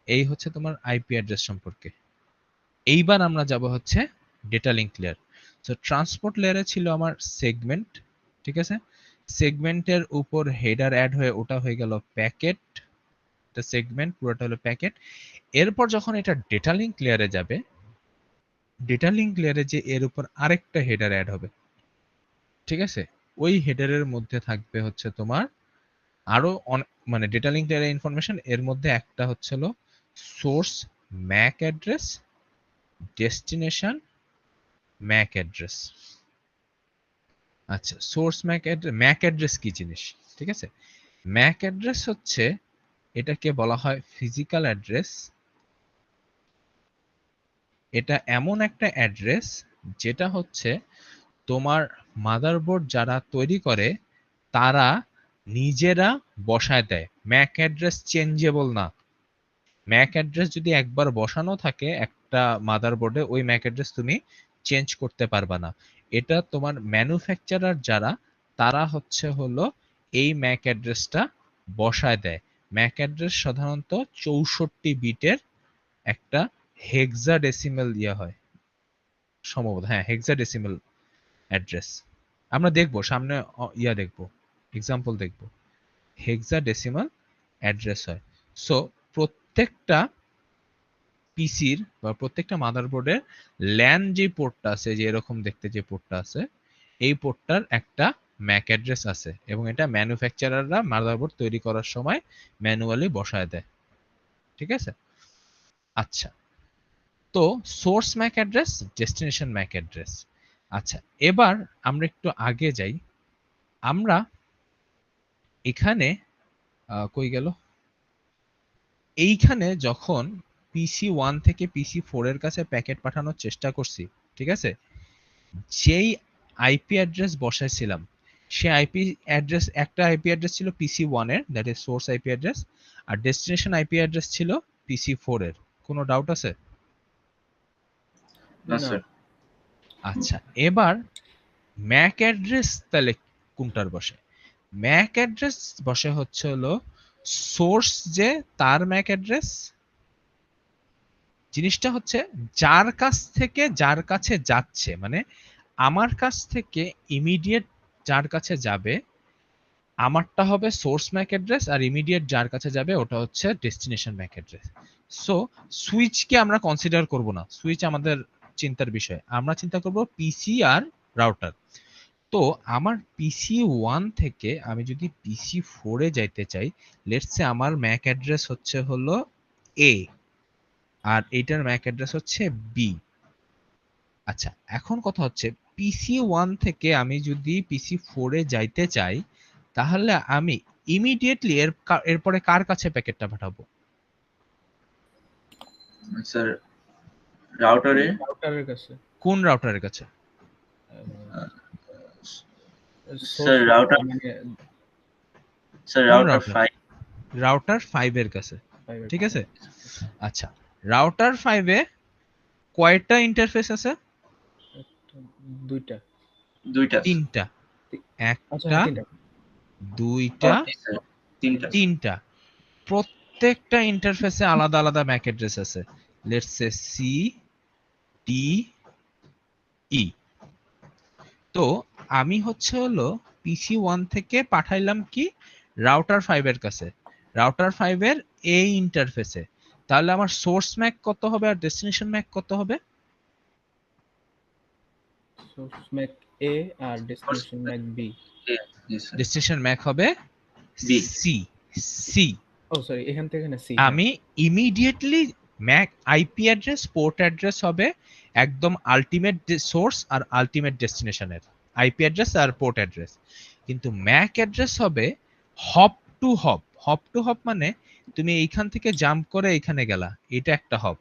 এই হচ্ছে তোমার আইপি অ্যাড্রেস সম্পর্কে। এইবার আমরা যাব হচ্ছে data link layer. So transport লেয়ারে ছিল আমার সেগমেন্ট, ঠিক আছে? সেগমেন্টের উপর হেডার অ্যাড হয়ে ওটা হয়ে গেল প্যাকেট, এটা সেগমেন্ট, পুরোটা হলো প্যাকেট। এরপর যখন এটা ডেটা লিংক লেয়ারে যাবে, ডেটা লিংক লেয়ারে যে এর উপর আরেকটা হেডার অ্যাড হবে, ঠিক আছে? ওই হেডারের মধ্যে থাকবে হচ্ছে তোমার আরো মানে ডেটা লিংক লেয়ারের ইনফরমেশন। এর মধ্যে একটা হচ্ছে হলো source MAC address, destination MAC address. আচ্ছা, সোর্স ম্যাক অ্যাড্রেস কি জিনিস, ঠিক আছে? ম্যাক অ্যাড্রেস হচ্ছে, এটাকে বলা হয় ফিজিক্যাল অ্যাড্রেস। এটা এমন একটা অ্যাড্রেস যেটা হচ্ছে তোমার মাদারবোর্ড যারা তৈরি করে তারা নিজেরা বসায় দেয়। ম্যাক অ্যাড্রেস চেঞ্জেবল না। ম্যাক অ্যাড্রেস যদি একবার বসানো থাকে একটা মাদারবোর্ডে, ওই ম্যাক অ্যাড্রেস তুমি চেঞ্জ করতে পারবা না। এটা তোমার ম্যানুফ্যাকচারার যারা, তারা হচ্ছে হলো এই ম্যাক অ্যাড্রেসটা বসায় দেয়। ম্যাক অ্যাড্রেস সাধারণত 64 বিটের একটা হেক্সাডেসিমেল ইয়ে হয় সম্ভবত, হ্যাঁ হেক্সাডেসিমেল অ্যাড্রেস। আমরা দেখবো সামনে ইয়া দেখবো, এক্সাম্পল দেখবো। হেক্সাডেসিমাল অ্যাড্রেস হয়। সো প্রত্যেকটা পিসির বা প্রত্যেকটা মাদারবোর্ডের ল্যান যে পোর্টটা আছে, যে এরকম দেখতে যে পোর্টটা আছে, এই পোর্টটার একটা ম্যাক অ্যাড্রেস আছে এবং এটা ম্যানুফ্যাকচারাররা মাদারবোর্ড তৈরি করার সময় ম্যানুয়ালি বসায় দেয়। ঠিক আছে? আচ্ছা, তো source MAC address, destination MAC address. আচ্ছা, এবার আমরা একটু আগে যাই। আমরা এখানে কই গেল, এইখানে যখন পিসি 1 থেকে পিসি 4 এর কাছে প্যাকেট পাঠানোর চেষ্টা করছি, ঠিক আছে, যেই আইপি অ্যাড্রেস বসাইছিলাম সেই আইপি অ্যাড্রেস, একটা আইপি অ্যাড্রেস ছিল পিসি 1 এর, that is source IP address, আর ডেস্টিনেশন আইপি অ্যাড্রেস ছিল পিসি 4 এর। কোনো ডাউট আছে? না না। স্যার। আচ্ছা, এবার ম্যাক অ্যাড্রেস তাহলে কোনটার বসে? ম্যাক অ্যাড্রেস বসে হচ্ছে হলো সোর্স, যে তার ম্যাক অ্যাড্রেস জিনিসটা হচ্ছে যার কাছ থেকে যার কাছে যাচ্ছে, মানে আমার কাছ থেকে ইমিডিয়েট যার কাছে যাবে আমারটা হবে সোর্স ম্যাক অ্যাড্রেস, আর ইমিডিয়েট যার কাছে যাবে ওটা হচ্ছে ডেস্টিনেশন ম্যাক অ্যাড্রেস। সো সুইচকে আমরা কনসিডার করব না, সুইচ আমাদের চিন্তার বিষয়, আমরা চিন্তা করব পিসি আর রাউটার। তো আমার পিসি 1 থেকে আমি যদি পিসি 4 এ যাইতে চাই, লেটস সে আমার ম্যাক অ্যাড্রেস হচ্ছে হলো এ আর এইটার ম্যাক অ্যাড্রেস হচ্ছে বি। আচ্ছা, এখন কথা হচ্ছে পিসি 1 থেকে আমি যদি পিসি 4 এ যাইতে চাই তাহলে আমি ইমিডিয়েটলি এরপরে কার কাছে প্যাকেটটা পাঠাবো? স্যার রাউটারে। রাউটারের কাছে। কোন রাউটারের কাছে? স্যার রাউটার, মানে স্যার কোন রাউটার router? 5। রাউটার 5 এর কাছে, fiber ঠিক কাছে। আছে। আচ্ছা, রাউটার 5 এ কয়টা ইন্টারফেস আছে? একটা, দুইটা। দুইটা। তিনটা। আচ্ছা, একটা, তিনটা। দুইটা, স্যার তিনটা। তিনটা। প্রত্যেকটা ইন্টারফেসে আলাদা আলাদা ম্যাক অ্যাড্রেস আছে। Let's say C D E. তো আমি হচ্ছে হলো পিসি 1 থেকে পাঠাইলাম কি রাউটার 5 এর কাছে, রাউটার 5 এর এই ইন্টারফেসে। তাহলে আমার সোর্স ম্যাক কত হবে আর ডেস্টিনেশন ম্যাক কত হবে? সোর্স ম্যাক এ আর ডেস্টিনেশন ম্যাক বি। জি স্যার। ডেস্টিনেশন ম্যাক হবে B। C. C. Oh sorry, এখান থেকে না সি। আমি immediately MAC IP address, port address হবে একদম আলটিমেট সোর্স আর আলটিমেট ডেস্টিনেশনের আইপি অ্যাড্রেস আর পোর্ট অ্যাড্রেস। কিন্তু ম্যাক অ্যাড্রেস হবে hop to hop. Hop to hop মানে তুমি এইখান থেকে জাম্প করে এখানে গেলা, এটা একটা হপ।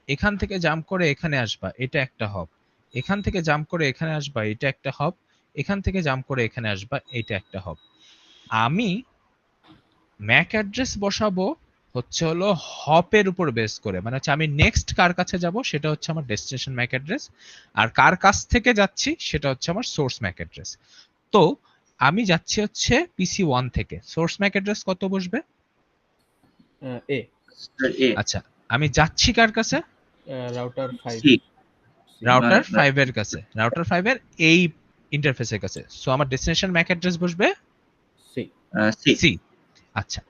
এখান থেকে জাম্প করে এখানে আসবা, এটা একটা হপ। এখান থেকে জাম্প করে এখানে আসবা, এটা একটা হপ। এখান থেকে জাম্প করে এখানে আসবা, এটা একটা হপ। আমি ম্যাক অ্যাড্রেস বসাবো হচ্ছে হলো হপের উপর বেস করে, মানে হচ্ছে আমি নেক্সট কার কাছে যাব সেটা হচ্ছে আমার ডেস্টিনেশন ম্যাক অ্যাড্রেস, আর কার কাছ থেকে যাচ্ছি সেটা হচ্ছে আমার সোর্স ম্যাক অ্যাড্রেস। তো আমি যাচ্ছি হচ্ছে পিসি 1 থেকে, সোর্স ম্যাক অ্যাড্রেস কত বসবে? এ। স্যার এ। আচ্ছা, আমি যাচ্ছি কার কাছে? রাউটার 5। সি। রাউটার 5 এর কাছে, রাউটার 5 এর এই ইন্টারফেসের কাছে। সো আমার ডেস্টিনেশন ম্যাক অ্যাড্রেস বসবে সি। সি। সি। আচ্ছা,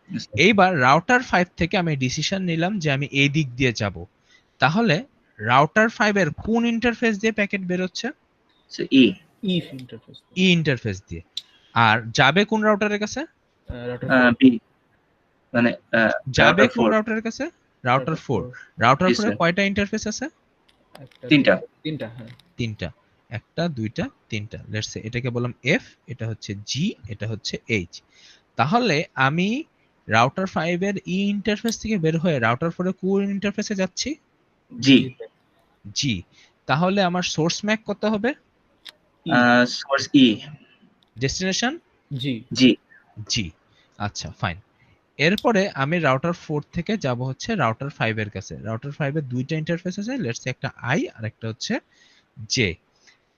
এইবার রাউটার 5 থেকে আমি ডিসিশন নিলাম যে আমি এই দিক দিয়ে যাব। তাহলে রাউটার 5 এর কোন ইন্টারফেস দিয়ে প্যাকেট বের হচ্ছে? Sir E. If interface. E interface দিয়ে। আর যাবে কোন রাউটারের কাছে? Router B. মানে যাবে রাউটার কোন 4। রাউটারের কাছে? রাউটার 4। রাউটার জি 4 এ স্যার। কয়টা ইন্টারফেস আছে? তিনটা। তিনটা, হ্যাঁ। তিনটা। একটা, দুইটা, তিনটা। লেটস সে এটাকে বললাম এফ, এটা হচ্ছে জি, এটা হচ্ছে এইচ। তাহলে আমি রাউটার 5 এর ই ইন্টারফেস থেকে বের হয়ে রাউটার 4 এর কোন ইন্টারফেসে যাচ্ছি? জি। জি। তাহলে আমার সোর্স ম্যাক কত হবে? সোর্স ই। ডেস্টিনেশন জি। জি। জি। আচ্ছা, ফাইন। এরপরে আমি রাউটার 4 থেকে যাব হচ্ছে রাউটার 5 এর কাছে। রাউটার 5 এর দুইটা ইন্টারফেস আছে, লেটস সে একটা আই আর একটা হচ্ছে জে।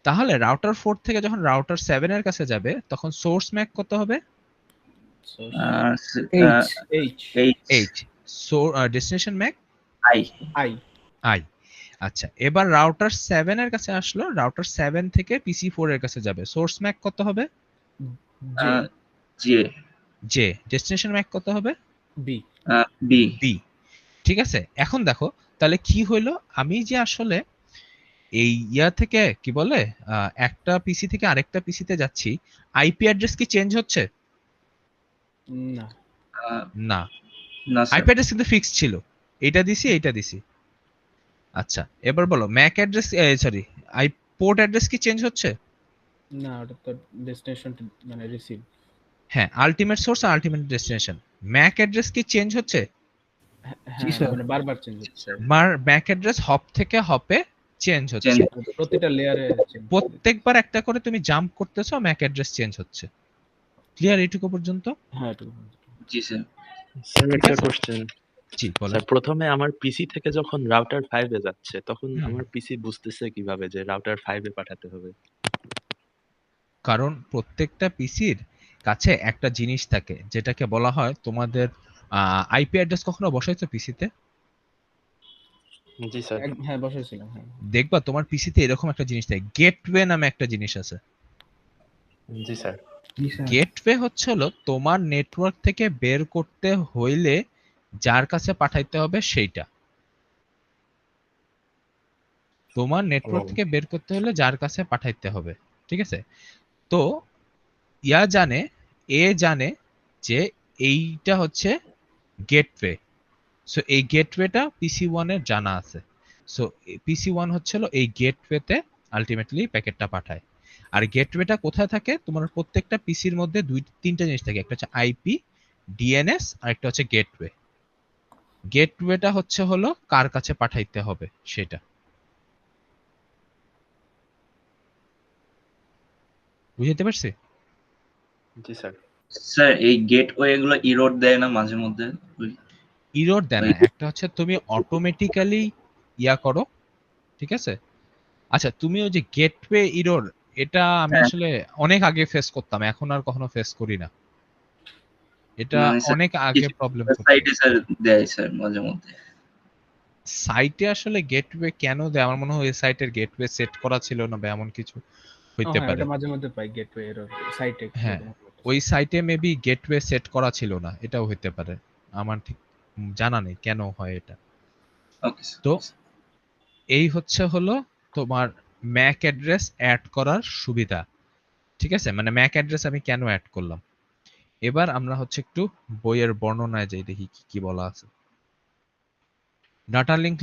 তাহলে রাউটার 4 থেকে যখন রাউটার 7 এর কাছে যাবে তখন সোর্স ম্যাক কত হবে? H. H. So destination Mac I. I. I. আচ্ছা, এবার রাউটার 7 এর কাছে আসলো, রাউটার 7 থেকে পিসি 4 এর কাছে যাবে, সোর্স ম্যাক কত হবে? J. J. J, destination MAC কত হবে? বি। বি। বি। ঠিক আছে, এখন দেখো তাহলে কি হইলো, আমি যে আসলে এই ইয়া থেকে কি বলে একটা পিসি থেকে আরেকটা পিসিতে যাচ্ছি, আইপি অ্যাড্রেস কি চেঞ্জ হচ্ছে? না। না, না স্যার। আইপি অ্যাড্রেস কিন্তু ফিক্সড ছিল, এটা দিছি এইটা দিছি। আচ্ছা এবার বলো Mac address, sorry port address কি চেঞ্জ হচ্ছে? না, ওটা তো ডেস্টিনেশন মানে রিসিভ। হ্যাঁ, আলটিমেট সোর্স আর আলটিমেট ডেস্টিনেশন। ম্যাক অ্যাড্রেস কি চেঞ্জ হচ্ছে? জি হ্যাঁ, স্যার। মানে বারবার চেঞ্জ হচ্ছে। ম্যাক অ্যাড্রেস হপ থেকে হপে চেঞ্জ হচ্ছে। চেঞ্জ। প্রতিটা লেয়ারে চেঞ্জ। প্রত্যেকবার একটা করে তুমি জাম্প করতেছো, ম্যাক অ্যাড্রেস চেঞ্জ হচ্ছে। ক্লিয়ার এইটুকু পর্যন্ত? হ্যাঁ, এটুকু। জি স্যার। স্যার ঠিক একটা আছে। কোশ্চেন। জি বলেন। স্যার প্রথমে আমার পিসি থেকে যখন রাউটার 5 এ যাচ্ছে তখন হুম। আমার পিসি বুঝতেছে কিভাবে যে রাউটার 5 এ পাঠাতে হবে? কারণ প্রত্যেকটা পিসির কাছে একটা জিনিস থাকে যেটাকে বলা হয় তোমাদের আইপি অ্যাড্রেস। কখনো বসাইছো পিসিতে? জি স্যার। হ্যাঁ, বসাইছিলাম। হ্যাঁ। দেখবা তোমার পিসিতে এরকম একটা জিনিস থাকে, গেটওয়ে নামে একটা জিনিস আছে। জি স্যার। জি স্যার। গেটওয়ে হচ্ছে হলো তোমার নেটওয়ার্ক থেকে বের করতে হইলে যার কাছে পাঠাইতে হবে সেইটা। তোমার নেটওয়ার্ক ও। থেকে বের করতে হলে যার কাছে পাঠাইতে হবে, ঠিক আছে? তো ইয়া জানে, এ জানে যে এইটা হচ্ছে গেটওয়ে। সো এই গেটওয়েটা পিসি ওয়ান এর জানা আছে। সো পিসি ওয়ান হচ্ছে হলো এই গেটওয়েতে আলটিমেটলি প্যাকেটটা পাঠায়। আর গেটওয়েটা কোথায় থাকে? তোমার প্রত্যেকটা পিসির মধ্যে তিনটা জিনিস থাকে, একটা হচ্ছে আইপি, ডিএনএস আর একটা হচ্ছে গেটওয়ে। গেটওয়েটা হচ্ছে হলো কার কাছে পাঠাইতে হবে সেটা। বুঝতে পারছি? জি স্যার। স্যার এই গেটওয়ে গুলো ইরোড দেয় না মাঝে মধ্যে? ইরর দেয় না, ওই- একটা হচ্ছে তুমি অটোমেটিক্যালি ইয়া করো, ঠিক আছে? আচ্ছা তুমি ওই যে গেটওয়ে ইরর, এটা আমি হ্যাঁ, আসলে অনেক আগে ফেস করতাম, এখন আর কখনো ফেস করি না। এটা মানে স্যার অনেক আগে কিছু প্রবলেম করতো। সাইটে স্যার দেয় স্যার মাঝে মধ্যে। সাইটে আসলে গেটওয়ে কেন দেয়, আমার মনে হয় ওই সাইটের গেটওয়ে সেট করা ছিল না বা এমন কিছু হইতে হ্যাঁ, পারে। ওটা মাঝে মধ্যে পাই গেটওয়ে এরর সাইটে। হ্যাঁ, ওই সাইটে মেবি গেটওয়ে সেট করা ছিল না, এটাও হইতে পারে। আমার ঠিক জানা নেই কেন হয় এটা। ওকে তো এই হচ্ছে হলো তোমার ম্যাক অ্যাড্রেস অ্যাড করার সুবিধা, ঠিক আছে? মানে ম্যাক অ্যাড্রেস আমি কেন অ্যাড করলাম। এবার আমরা হচ্ছে একটু বইয়ের বর্ণনায় যাই, দেখি কি কি বলা আছে। Data link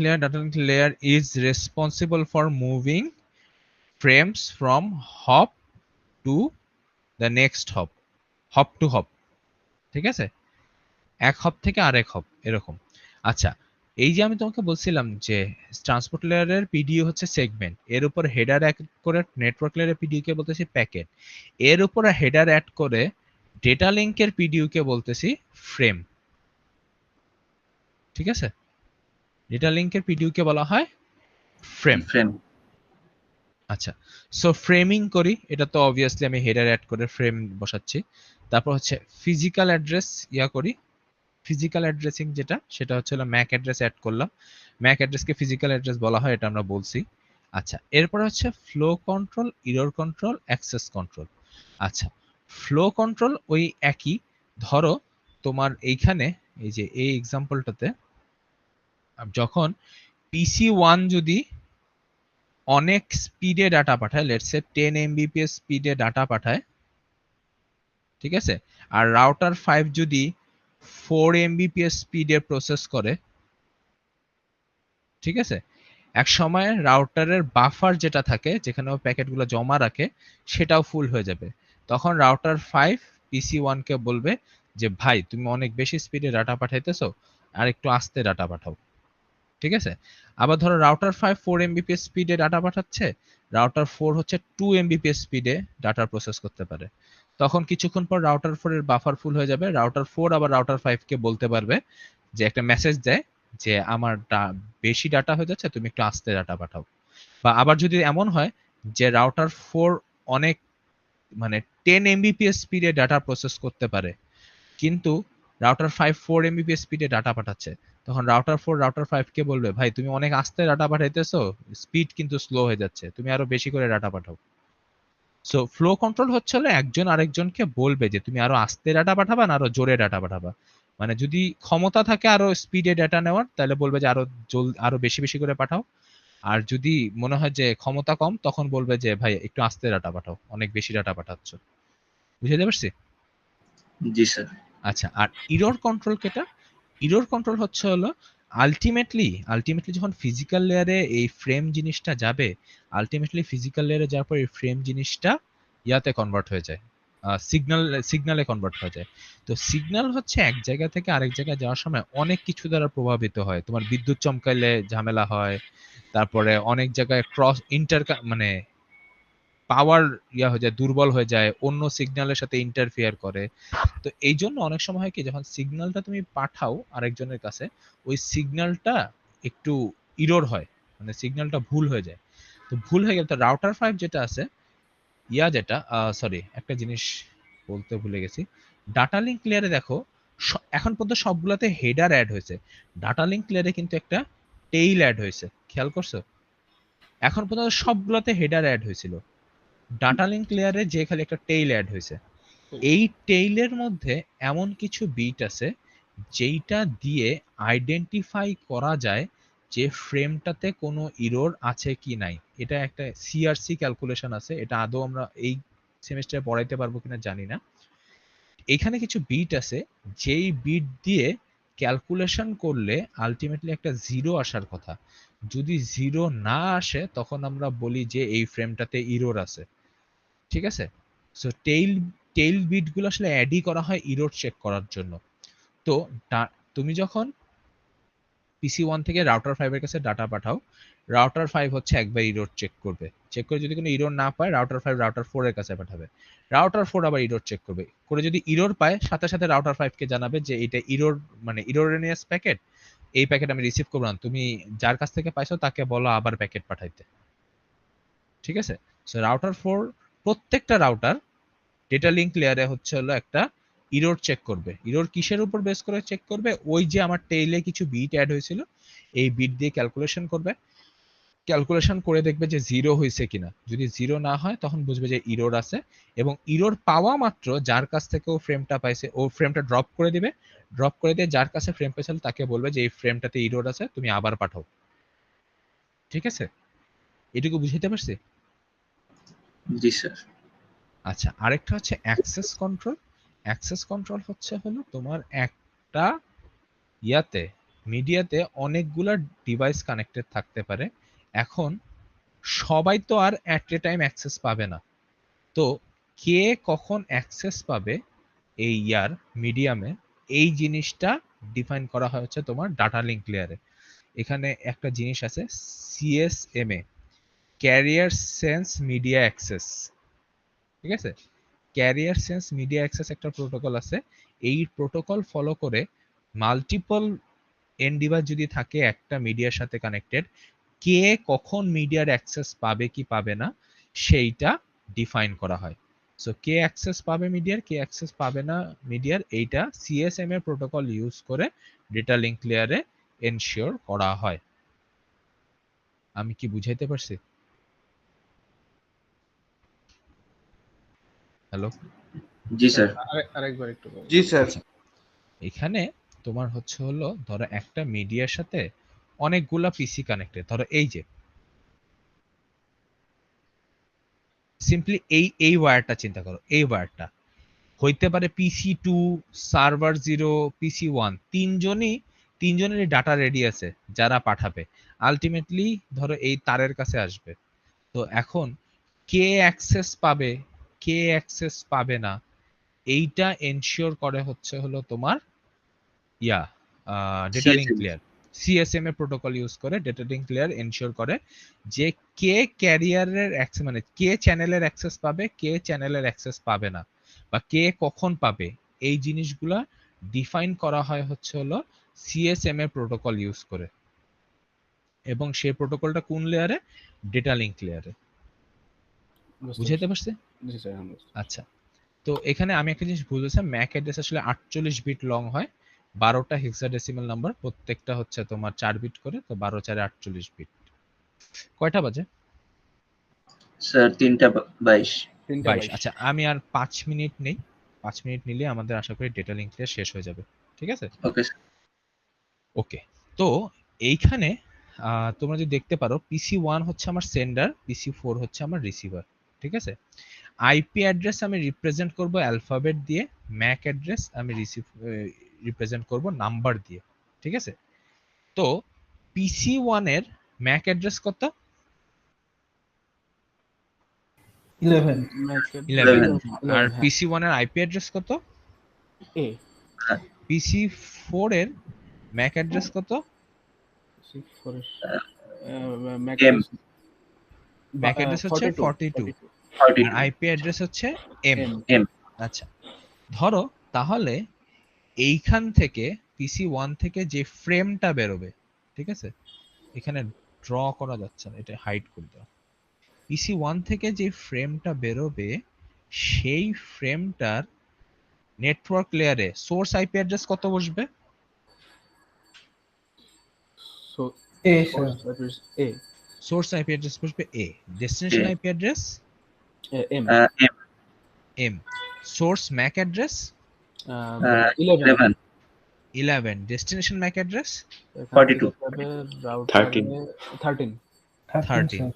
layer is responsible for moving frames from hop to the next hop, hop to hop, ঠিক আছে? এক হপ থেকে আরেক হপ এরকম। আচ্ছা, এই যে আমি তোমাকে বলছিলাম যে ট্রান্সপোর্ট লেয়ারের পিডিও হচ্ছে সেগমেন্ট, এর উপর হেডার অ্যাড করে নেটওয়ার্ক লেয়ারের পিডিও কে বলতেছি প্যাকেট, এর উপর হেডার অ্যাড করে ডেটা লিংকের পিডিও কে বলতেছি ফ্রেম, ঠিক আছে? ডেটা লিংকের পিডিও কে বলা হয় ফ্রেম। ফ্রেম। আচ্ছা, সো ফ্রেমিং করি, এটা তো অবভিয়াসলি আমি হেডার অ্যাড করে ফ্রেম বসাচ্ছি। তারপর হচ্ছে ফিজিক্যাল অ্যাড্রেস ইয়া করি, ফিজিক্যাল অ্যাড্রেসিং যেটা, সেটা হচ্ছে ম্যাক অ্যাড্রেস অ্যাড করলাম। ম্যাক অ্যাড্রেসকে ফিজিক্যাল অ্যাড্রেস বলা হয়, এটা আমরা বলছি। আচ্ছা, এরপর হচ্ছে flow control, error control, access control. আচ্ছা, ফ্লো কন্ট্রোল ওই একই। ধরো তোমার এইখানে এই যে এই এক্সাম্পলটাতে যখন পিসি ওয়ান যদি অনেক স্পিডে ডাটা পাঠায়, লেটস সে 10 এমবিপিএস স্পিডে ডাটা পাঠায়, ঠিক আছে? আর রাউটার 5 যদি 4 এমবিপিএস স্পিডে প্রসেস করে, ঠিক আছে? এক সময় রাউটারের বাফার যেটা থাকে যেখানে ও প্যাকেটগুলো জমা রাখে সেটাও ফুল হয়ে যাবে। তখন রাউটার 5 পিসি 1 কে বলবে যে ভাই তুমি অনেক বেশি স্পিডে ডাটা পাঠাইতেছো, আর একটু আস্তে ডাটা পাঠাও, ঠিক আছে? আবার ধরো রাউটার 5 4 এমবিপিএস স্পিডে ডাটা পাঠাচ্ছে, রাউটার 4 হচ্ছে 2 এমবিপিএস স্পিডে ডাটা প্রসেস করতে পারে। তখন কিছুক্ষণ পর রাউটার 4 এর বাফার ফুল হয়ে যাবে, রাউটার 4 আবার রাউটার 5 কে বলতে পারবে যে একটা মেসেজ দেয় যে আমার বেশি ডাটা হয়ে যাচ্ছে, তুমি একটু আস্তে ডাটা পাঠাও। বা আবার যদি এমন হয় যে রাউটার 4 অনেক মানে 10 এমবিপিএস স্পিডে ডাটা প্রসেস করতে পারে, কিন্তু রাউটার 5 4 এমবিপিএস স্পিডে ডাটা পাঠাচ্ছে, তখন রাউটার 4 রাউটার 5 কে বলবে ভাই তুমি অনেক আস্তে ডাটা পাঠাইতেছো, স্পিড কিন্তু স্লো হয়ে যাচ্ছে, তুমি আরো বেশি করে ডাটা পাঠাও। সো ফ্লো কন্ট্রোল হচ্ছে হলো একজন আরেকজনকে বলবে যে তুমি আরো আস্তে ডাটা পাঠাবা না আরো জোরে ডাটা পাঠাবা। মানে যদি ক্ষমতা থাকে আরো স্পিডে ডাটা নেওয়ার, তাহলে বলবে যে আরো বেশি বেশি করে পাঠাও। আর যদি মনে হয় যে ক্ষমতা কম, তখন বলবে যে ভাই একটু আস্তে ডাটা পাঠাও, অনেক বেশি ডাটা পাঠাচ্ছ। বুঝতে পারছি? জি স্যার। আচ্ছা, আর ইরর কন্ট্রোল কেটা? ইরর কন্ট্রোল হচ্ছে হলো আলটিমেটলি যখন ফিজিক্যাল লেয়ারে এই ফ্রেম জিনিসটা যাবে, আলটিমেটলি ফিজিক্যাল লেয়ারে যাওয়ার পর এই ফ্রেম জিনিসটা ইয়াতে কনভার্ট হয়ে যায়, সিগন্যালে কনভার্ট হয়ে যায়। তো সিগন্যাল হচ্ছে এক জায়গা থেকে আরেক জায়গায় যাওয়ার সময় অনেক কিছু দ্বারা প্রভাবিত হয়। তোমার বিদ্যুৎ চমকাইলে ঝামেলা হয়, তারপরে অনেক জায়গায় ক্রস মানে পাওয়ার হয়ে যায়, দুর্বল হয়ে যায়, অন্য সিগন্যালের সাথে ইন্টারফিয়ার করে। তো এই জন্য অনেক সময় হয় কি, যখন সিগন্যালটা তুমি পাঠাও আরেকজনের কাছে, ওই সিগন্যালটা একটু ইরর হয়, মানে সিগন্যালটা ভুল হয়ে যায়। তো ভুল হয়ে গেলে তো রাউটার 5 যেটা আছে, যেটা সরি একটা জিনিস বলতে ভুলে গেছি। ডাটা লিঙ্ক লেয়ারে দেখো, এখন পর্যন্ত সবগুলোতে হেডার অ্যাড হয়েছে, ডাটা লিঙ্ক লেয়ারে কিন্তু একটা টেইল অ্যাড হয়েছে, খেয়াল করছো? এখন পর্যন্ত সবগুলোতে হেডার অ্যাড হয়েছিল, ডাটা লিঙ্ক লেয়ারে যে খালি একটা টেইল অ্যাড হয়েছে। এই টেইলের মধ্যে এমন কিছু বিট আছে যেইটা দিয়ে আইডেন্টিফাই করা যায় যে ফ্রেমটাতে কোনো ইরর আছে কি নাই। এটা একটা সিআরসি ক্যালকুলেশন আছে, এটা আদৌ আমরা এই সেমিস্টারে পড়াইতে পারবো কিনা জানি না। এখানে কিছু বিট আছে যেই বিট দিয়ে ক্যালকুলেশন করলে আলটিমেটলি একটা জিরো আসার কথা। যদি জিরো না আসে তখন আমরা বলি যে এই ফ্রেমটাতে ইরর আছে। ঠিক আছে? সো টেইল বিটগুলো আসলে অ্যাডই করা হয় ইরর চেক করার জন্য। তো তুমি যখন পিসি 1 থেকে রাউটার 5 এর কাছে ডাটা পাঠাও, রাউটার 5 হচ্ছে একবার ইরর চেক করবে, চেক করে যদি কোনো ইরর না পায় রাউটার 5 রাউটার 4 এর কাছে পাঠাবে, রাউটার 4 আবার ইরর চেক করবে, করে যদি ইরর পায় সাথে সাথে রাউটার 5 কে জানাবে যে এটা ইরর, মানে ইররেনিয়াস প্যাকেট, এই প্যাকেট আমি রিসিভ করব না, তুমি যার কাছ থেকে পাইছো তাকে বলো আবার প্যাকেট পাঠাইতে। ঠিক আছে? সো রাউটার 4 প্রত্যেকটা রাউটার ডেটা লিঙ্ক লেয়ারে হচ্ছে হলো একটা ইরর চেক করবে। ইরর কিসের উপর বেস করে চেক করবে? ওই যে আমার টেইলে কিছু বিট অ্যাড হয়েছিল, এই বিট দিয়ে ক্যালকুলেশন করবে, ক্যালকুলেশন করে দেখবে যে জিরো হয়েছে কিনা। যদি জিরো না হয় তখন বুঝবে যে ইরর আছে, এবং ইরর পাওয়া মাত্র যার কাছ থেকে ও ফ্রেমটা পাইছে ও ফ্রেমটা ড্রপ করে দিবে, ড্রপ করে দিয়ে যার কাছে ফ্রেম পাইছিল তাকে বলবে যে এই ফ্রেমটাতে ইরর আছে, তুমি আবার পাঠাও। ঠিক আছে? এটুকু বুঝাইতে পারছি? জি স্যার। আচ্ছা, আরেকটা হচ্ছে অ্যাক্সেস কন্ট্রোল। অ্যাক্সেস কন্ট্রোল হচ্ছে হলো তোমার একটা মিডিয়াতে অনেকগুলা ডিভাইস কানেক্টেড থাকতে পারে। এখন সবাই তো আর অ্যাট এ টাইম অ্যাক্সেস পাবে না। তো কে কখন অ্যাক্সেস পাবে এই মিডিয়ামে, এই জিনিসটা ডিফাইন করা হয় হচ্ছে তোমার ডাটা লিঙ্ক লেয়ারে। এখানে একটা জিনিস আছে সিএসএমএ, ক্যারিয়ার সেন্স মিডিয়া অ্যাক্সেস। ঠিক আছে? ক্যারিয়ার সেন্স মিডিয়া অ্যাক্সেস একটা প্রোটোকল আছে। এই প্রোটোকল ফলো করে মাল্টিপল এন্ড ডিভাইস যদি থাকে একটা মিডিয়ার সাথে কানেক্টেড, কে কখন মিডিয়ার অ্যাক্সেস পাবে কি পাবে না সেইটা ডিফাইন করা হয়। সো কে অ্যাক্সেস পাবে মিডিয়ার, কে অ্যাক্সেস পাবে না মিডিয়ার, এইটা সিএসএম এর প্রোটোকল ইউজ করে ডেটা লিঙ্ক লেয়ারে এনশিওর করা হয়। আমি কি বুঝাইতে পারছি? হ্যালো? জি স্যার। আরেকবার একটু বলুন। জি স্যার। আচ্ছা, এখানে তোমার হচ্ছে হলো ধরো একটা মিডিয়ার সাথে অনেকগুলা পিসি কানেক্টেড, ধরো এই যে সিম্পলি এই ওয়্যারটা চিন্তা করো, এই ওয়্যারটা হইতে পারে পিসি 2, সার্ভার 0, পিসি 1, তিনজনেরই ডাটা রেডি আছে যারা পাঠাবে, আলটিমেটলি ধরো এই তারের কাছে আসবে। তো এখন কে অ্যাক্সেস পাবে, কে অ্যাক্সেস পাবে না, এইটা এনশিওর করে হচ্ছে হলো তোমার data link CSM layer. CSM এর প্রোটোকল ইউজ করে ডেটা লিঙ্ক লেয়ার এনশিওর করে যে কে ক্যারিয়ারের অ্যাক্সেস, মানে কে চ্যানেলের অ্যাক্সেস পাবে, কে চ্যানেলের অ্যাক্সেস পাবে না, বা কে কখন পাবে, এই জিনিসগুলা ডিফাইন করা হয় হচ্ছে হলো সিএসএম এর প্রোটোকল ইউজ করে। এবং সেই প্রোটোকলটা কোন লেয়ারে? ডেটা লিঙ্ক লেয়ারে। বুঝাইতে পারছি? জি স্যার, হ্যাঁ, বুঝতে পারছি। আচ্ছা, তো এখানে আমি একটা জিনিস বুঝেছি, ম্যাক অ্যাড্রেস আসলে 48 বিট লং হয়, 12টা হেক্সাডেসিমাল নাম্বার, প্রত্যেকটা হচ্ছে তোমার 4 বিট করে, তো 12 4 48 বিট। কয়টা বাজে? স্যার 3টা 22। 3টা 22 22 আচ্ছা আমি আর 5 মিনিট নেই 5 মিনিট নিলে আমাদের আশা করি ডেটা লিংক শেষ হয়ে যাবে ঠিক আছে ওকে ওকে তো এইখানে তোমরা যদি দেখতে পারো PC1 হচ্ছে আমার সেন্ডার PC4 হচ্ছে আমার রিসিভার ঠিক আছে আইপি অ্যাড্রেস আমি রিপ্রেজেন্ট করব অ্যালফাবেট দিয়ে ম্যাক অ্যাড্রেস আমি রিপ্রেজেন্ট করব নাম্বার দিয়ে ঠিক আছে তো PC1 এর ম্যাক অ্যাড্রেস কত 11 11 আর PC1 এর আইপি অ্যাড্রেস কত এ PC4 এর ম্যাক অ্যাড্রেস কত PC4 Mac M Mac address হচ্ছে 42 42 আর আইপি অ্যাড্রেস হচ্ছে এম M আচ্ছা ধরো তাহলে এইখান থেকে PC1 থেকে যে ফ্রেমটা বেরোবে ঠিক আছে এখানে ড্র করা যাচ্ছে না এটা হাইড করে দাও PC1 থেকে যে ফ্রেমটা বেরোবে সেই ফ্রেমটার নেটওয়ার্ক লেয়ারে সোর্স আইপি অ্যাড্রেস কত বসবে so A sir A source IP address বসবে A destination IP address M M M source MAC address 11 11 destination MAC address 42 13 13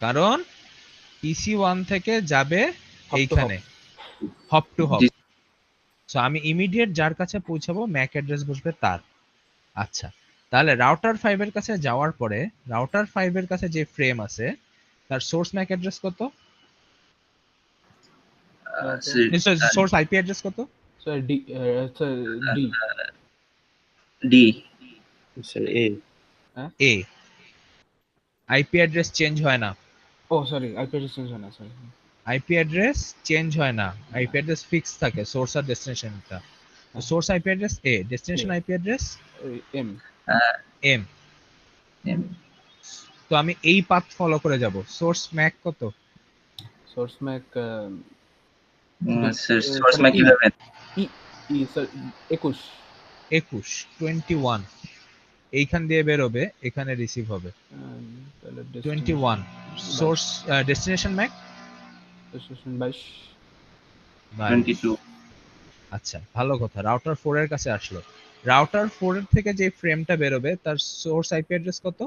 কারণ PC1 থেকে যাবে to এইখানে হপ টু হপ জি। সো আমি ইমিডিয়েট যার কাছে পৌঁছাবো ম্যাক অ্যাড্রেস বসবে তার আচ্ছা তাহলে রাউটার 5 এর কাছে যাওয়ার পরে রাউটার 5 এর কাছে যে ফ্রেম আছে তার সোর্স ম্যাক অ্যাড্রেস কত সোর্স আইপি অ্যাড্রেস কত sir D D D sir A A IP address change হয় না oh sorry IP address change হয় না স্যার আইপি অ্যাড্রেস চেঞ্জ হয় না আইপি অ্যাড্রেস ফিক্স থাকে সোর্স আর ডেস্টিনেশনটা source IP address A destination IP address M M M তো আমি এই পাথ ফলো করে যাব সোর্স ম্যাক কত সোর্স ম্যাক source MAC 11 ই স্যার 21 21 এইখান দিয়ে বেরোবে এখানে রিসিভ হবে তাহলে 21 সোর্স ডেস্টিনেশন ম্যাক ডেস্টিনেশন 22 22 আচ্ছা ভালো কথা রাউটার 4 এর কাছে আসলো রাউটার 4 এর থেকে যে ফ্রেমটা বেরোবে তার সোর্স আইপি অ্যাড্রেস কত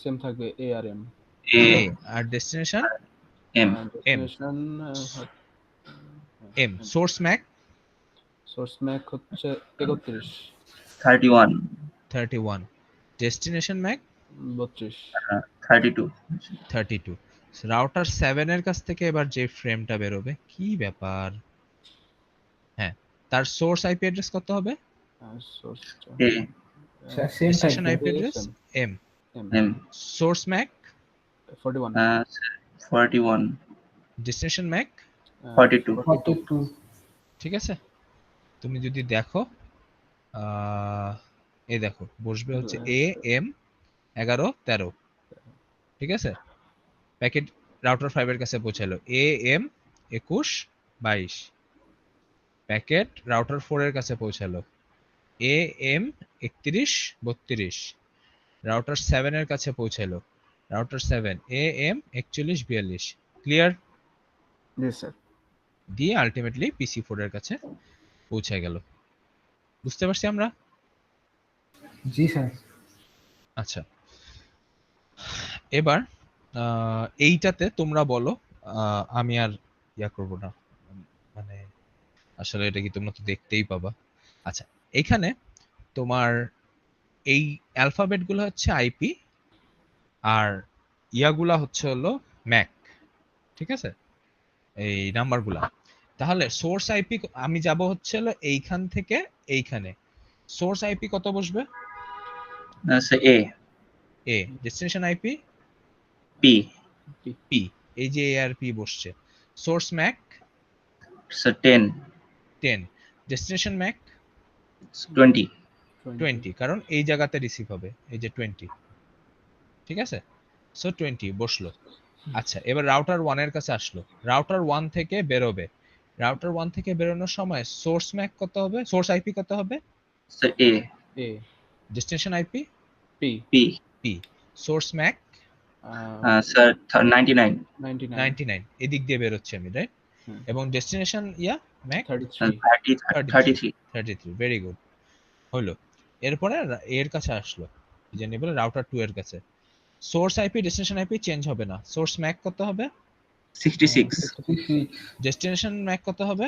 সেম থাকবে এ আর এম A আর destination M destination M source MAC source MAC হচ্ছে 31 31 ডেস্টিনেশন ম্যাক 32 32 32 রাউটার 7 এর কাছ থেকে এবার যে ফ্রেমটা বেরোবে কি ব্যাপার হ্যাঁ তার সোর্স আইপি অ্যাড্রেস কত হবে source A sir same destination type IP address M M source MAC 41 41 destination MAC 42 42 ঠিক আছে তুমি যদি দেখো এই দেখো বসবে হচ্ছে এ এম 11 13 ঠিক আছে প্যাকেট রাউটার 5 এর কাছে পৌঁছালো এ এম 21 22 প্যাকেট রাউটার 4 এর কাছে পৌঁছালো এ এম 31 32 রাউটার 7 এর কাছে পৌঁছালো রাউটার 7 এ এম 41 42 ক্লিয়ার জি স্যার দিয়ে আলটিমেটলি PC4 এর কাছে পৌঁছে গেল বুঝতে পারছি আমরা জি স্যার আচ্ছা এবার এইটাতে তোমরা বলো আমি আর ইয়া করব না মানে আসলে এটা কি তোমরা তো দেখতেই পাবা আচ্ছা এখানে তোমার এই অ্যালফাবেট গুলো হচ্ছে আইপি আর ইয়াগুলা হচ্ছে হলো ম্যাক ঠিক আছে এই নাম্বারগুলা তাহলে সোর্স আইপি আমি যাব হচ্ছে হলো এইখান থেকে এইখানে সোর্স আইপি কত বসবে A A destination IP P P এই যে এ আর পি বসছে সোর্স ম্যাক 10 10 ডেস্টিনেশন ম্যাক 20 20 কারণ এই জায়গাতে রিসিভ হবে এই যে 20 ঠিক আছে সো 20 বসলো আচ্ছা এবার রাউটার 1 এর কাছে আসলো রাউটার 1 থেকে বেরোবে রাউটার 1 থেকে বেরোনোর সময় সোর্স ম্যাক কত হবে সোর্স আইপি কত হবে A A destination IP P P P source Mac sir 99 99 99 এদিক দিয়ে বেরোচ্ছে আমি, রাইট? হুম। এবং ডেস্টিনেশন ইয়া ম্যাক 33 33 33, ভেরি গুড। হলো, এরপরে এর কাছে আসলো, কি জানি বলে, রাউটার 2 এর কাছে। Source IP destination IP change হবে না। সোর্স ম্যাক কত হবে? 66 66 ডেস্টিনেশন ম্যাক কত হবে?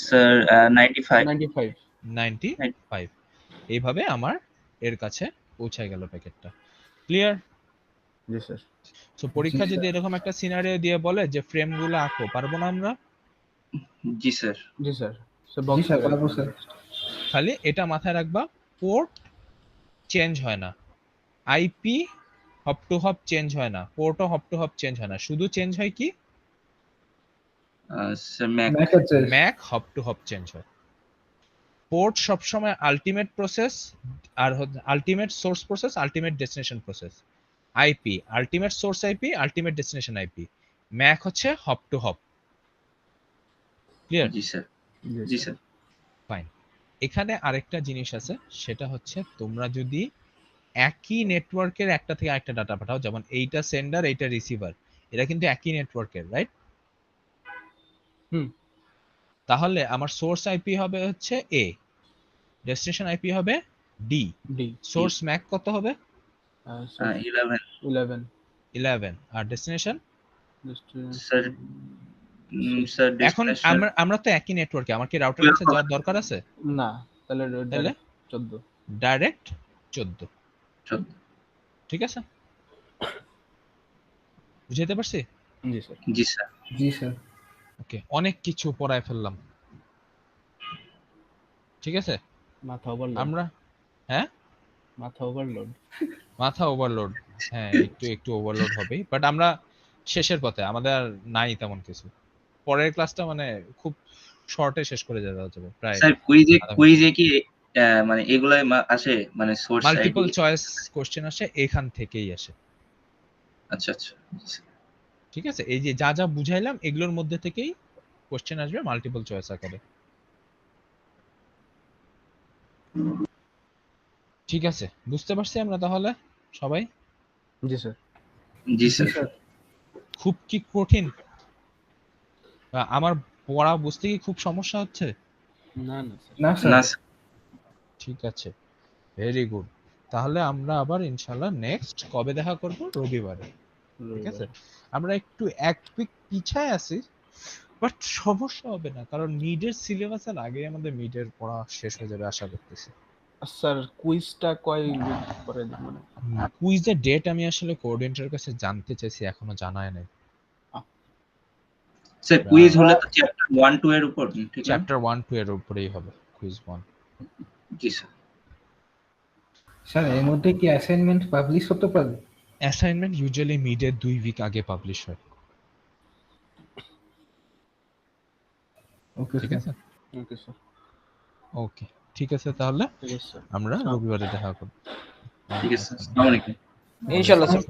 স্যার 95 95 95। এইভাবে আমার এর কাছে পৌঁছায় গেল প্যাকেটটা। ক্লিয়ার? জি স্যার সো পরীক্ষা জি, যদি এরকম একটা সিনারিও দিয়ে বলে যে ফ্রেমগুলো আঁকো, পারবো না আমরা? জি স্যার জি স্যার স্যার জি বক্স স্যার পারবো স্যার। খালি এটা মাথায় রাখবা, পোর্ট চেঞ্জ হয় না, IP hop to hop change হয় না, পোর্টও হপ টু হপ চেঞ্জ হয় না, শুধু চেঞ্জ হয় কি? স্যার ম্যাক ম্যাক আছে MAC hop to hop change হয়। পোর্ট সবসময় আলটিমেট প্রসেস, আর ultimate source process, ultimate destination process. IP ultimate source IP, ultimate destination IP. MAC হচ্ছে হপ টু হপ। ক্লিয়ার? জি স্যার জি জি স্যার স্যার ফাইন। এখানে আরেকটা জিনিস আছে, সেটা হচ্ছে তোমরা যদি একই নেটওয়ার্কের একটা থেকে আরেকটা ডাটা পাঠাও, যেমন এইটা সেন্ডার এইটা রিসিভার, এরা কিন্তু একই নেটওয়ার্কের, রাইট? হুম। তাহলে আমার সোর্স আইপি হবে হচ্ছে এ, ডেস্টিনেশন আইপি হবে ডি, ডি সোর্স ম্যাক কত হবে? 11 11 11, আর ডেস্টিনেশন? স্যার স্যার এখন ডেস্টিনেশন আমরা তো একই নেটওয়ার্কে, আমার কি রাউটার কাছে যাওয়ার দরকার আছে? না, তাহলে তাহলে 14 ডাইরেক্ট 14। 14 ঠিক আছে, বুঝাইতে পারছি? জি স্যার জি স্যার জি স্যার। ওকে, অনেক কিছু পড়ায় ফেললাম, ঠিক আছে? মাথা ওভারলোড আমরা হ্যাঁ মাথা ওভারলোড মাথা ওভারলোড, হ্যাঁ একটু ওভারলোড হবেই, বাট আমরা শেষের পথে, আমাদের আর নাই তেমন কিছু। পরের ক্লাসটা মানে খুব শর্টে শেষ করে যাওয়া যাবে, প্রায় স্যার কুইজে কি মানে এগুলাই আসে, মানে source multiple ID? Choice question আসে, এখান থেকেই আসে। আচ্ছা আচ্ছা ঠিক আছে, এই যে যা যা বুঝাইলাম এগুলোর মধ্যে থেকেই কোশ্চেন আসবে মাল্টিপল চয়েস আকারে। ঠিক আছে, বুঝতে পারছি আমরা তাহলে সবাই? জি স্যার জি জি স্যার স্যার। খুব কি কঠিন? আমার পড়া বুঝতে কি খুব সমস্যা হচ্ছে? না না স্যার না না স্যার। ঠিক আছে, ভেরি গুড। তাহলে আমরা আবার ইনশাআল্লাহ নেক্সট কবে দেখা করব? রবিবারে। ঠিক আছে, আমরা একটু এক উইক পিছায় আছি, বাট সমস্যা হবে না, কারণ মিডের সিলেবাসের আগে আমাদের মিডের পড়া শেষ হয়ে যাবে আশা করতেছি। স্যার কুইজটা কয় উইক পরে মানে কুইজের ডেট আমি আসলে কোঅর্ডিনেটরের কাছে জানতে চাইছি, এখনো জানায় নাই। স্যার কুইজ হলে তো চ্যাপ্টার 1 2 এর উপর, ঠিক না? চ্যাপ্টার 1 2 এর উপরেই হবে কুইজ 1। জি স্যার স্যার এর মধ্যে কি অ্যাসাইনমেন্ট পাবলিশ হতে পারে? অ্যাসাইনমেন্ট ইউজুয়ালি মিডের 2 উইক আগে পাবলিশ হয়। ওকে ঠিক আছে, ওকে স্যার ওকে, ঠিক আছে, তাহলে ঠিক আছে স্যার আমরা রবিবারে দেখা করব। ঠিক আছে, আসসালামু আলাইকুম। ইনশাআল্লাহ স্যার।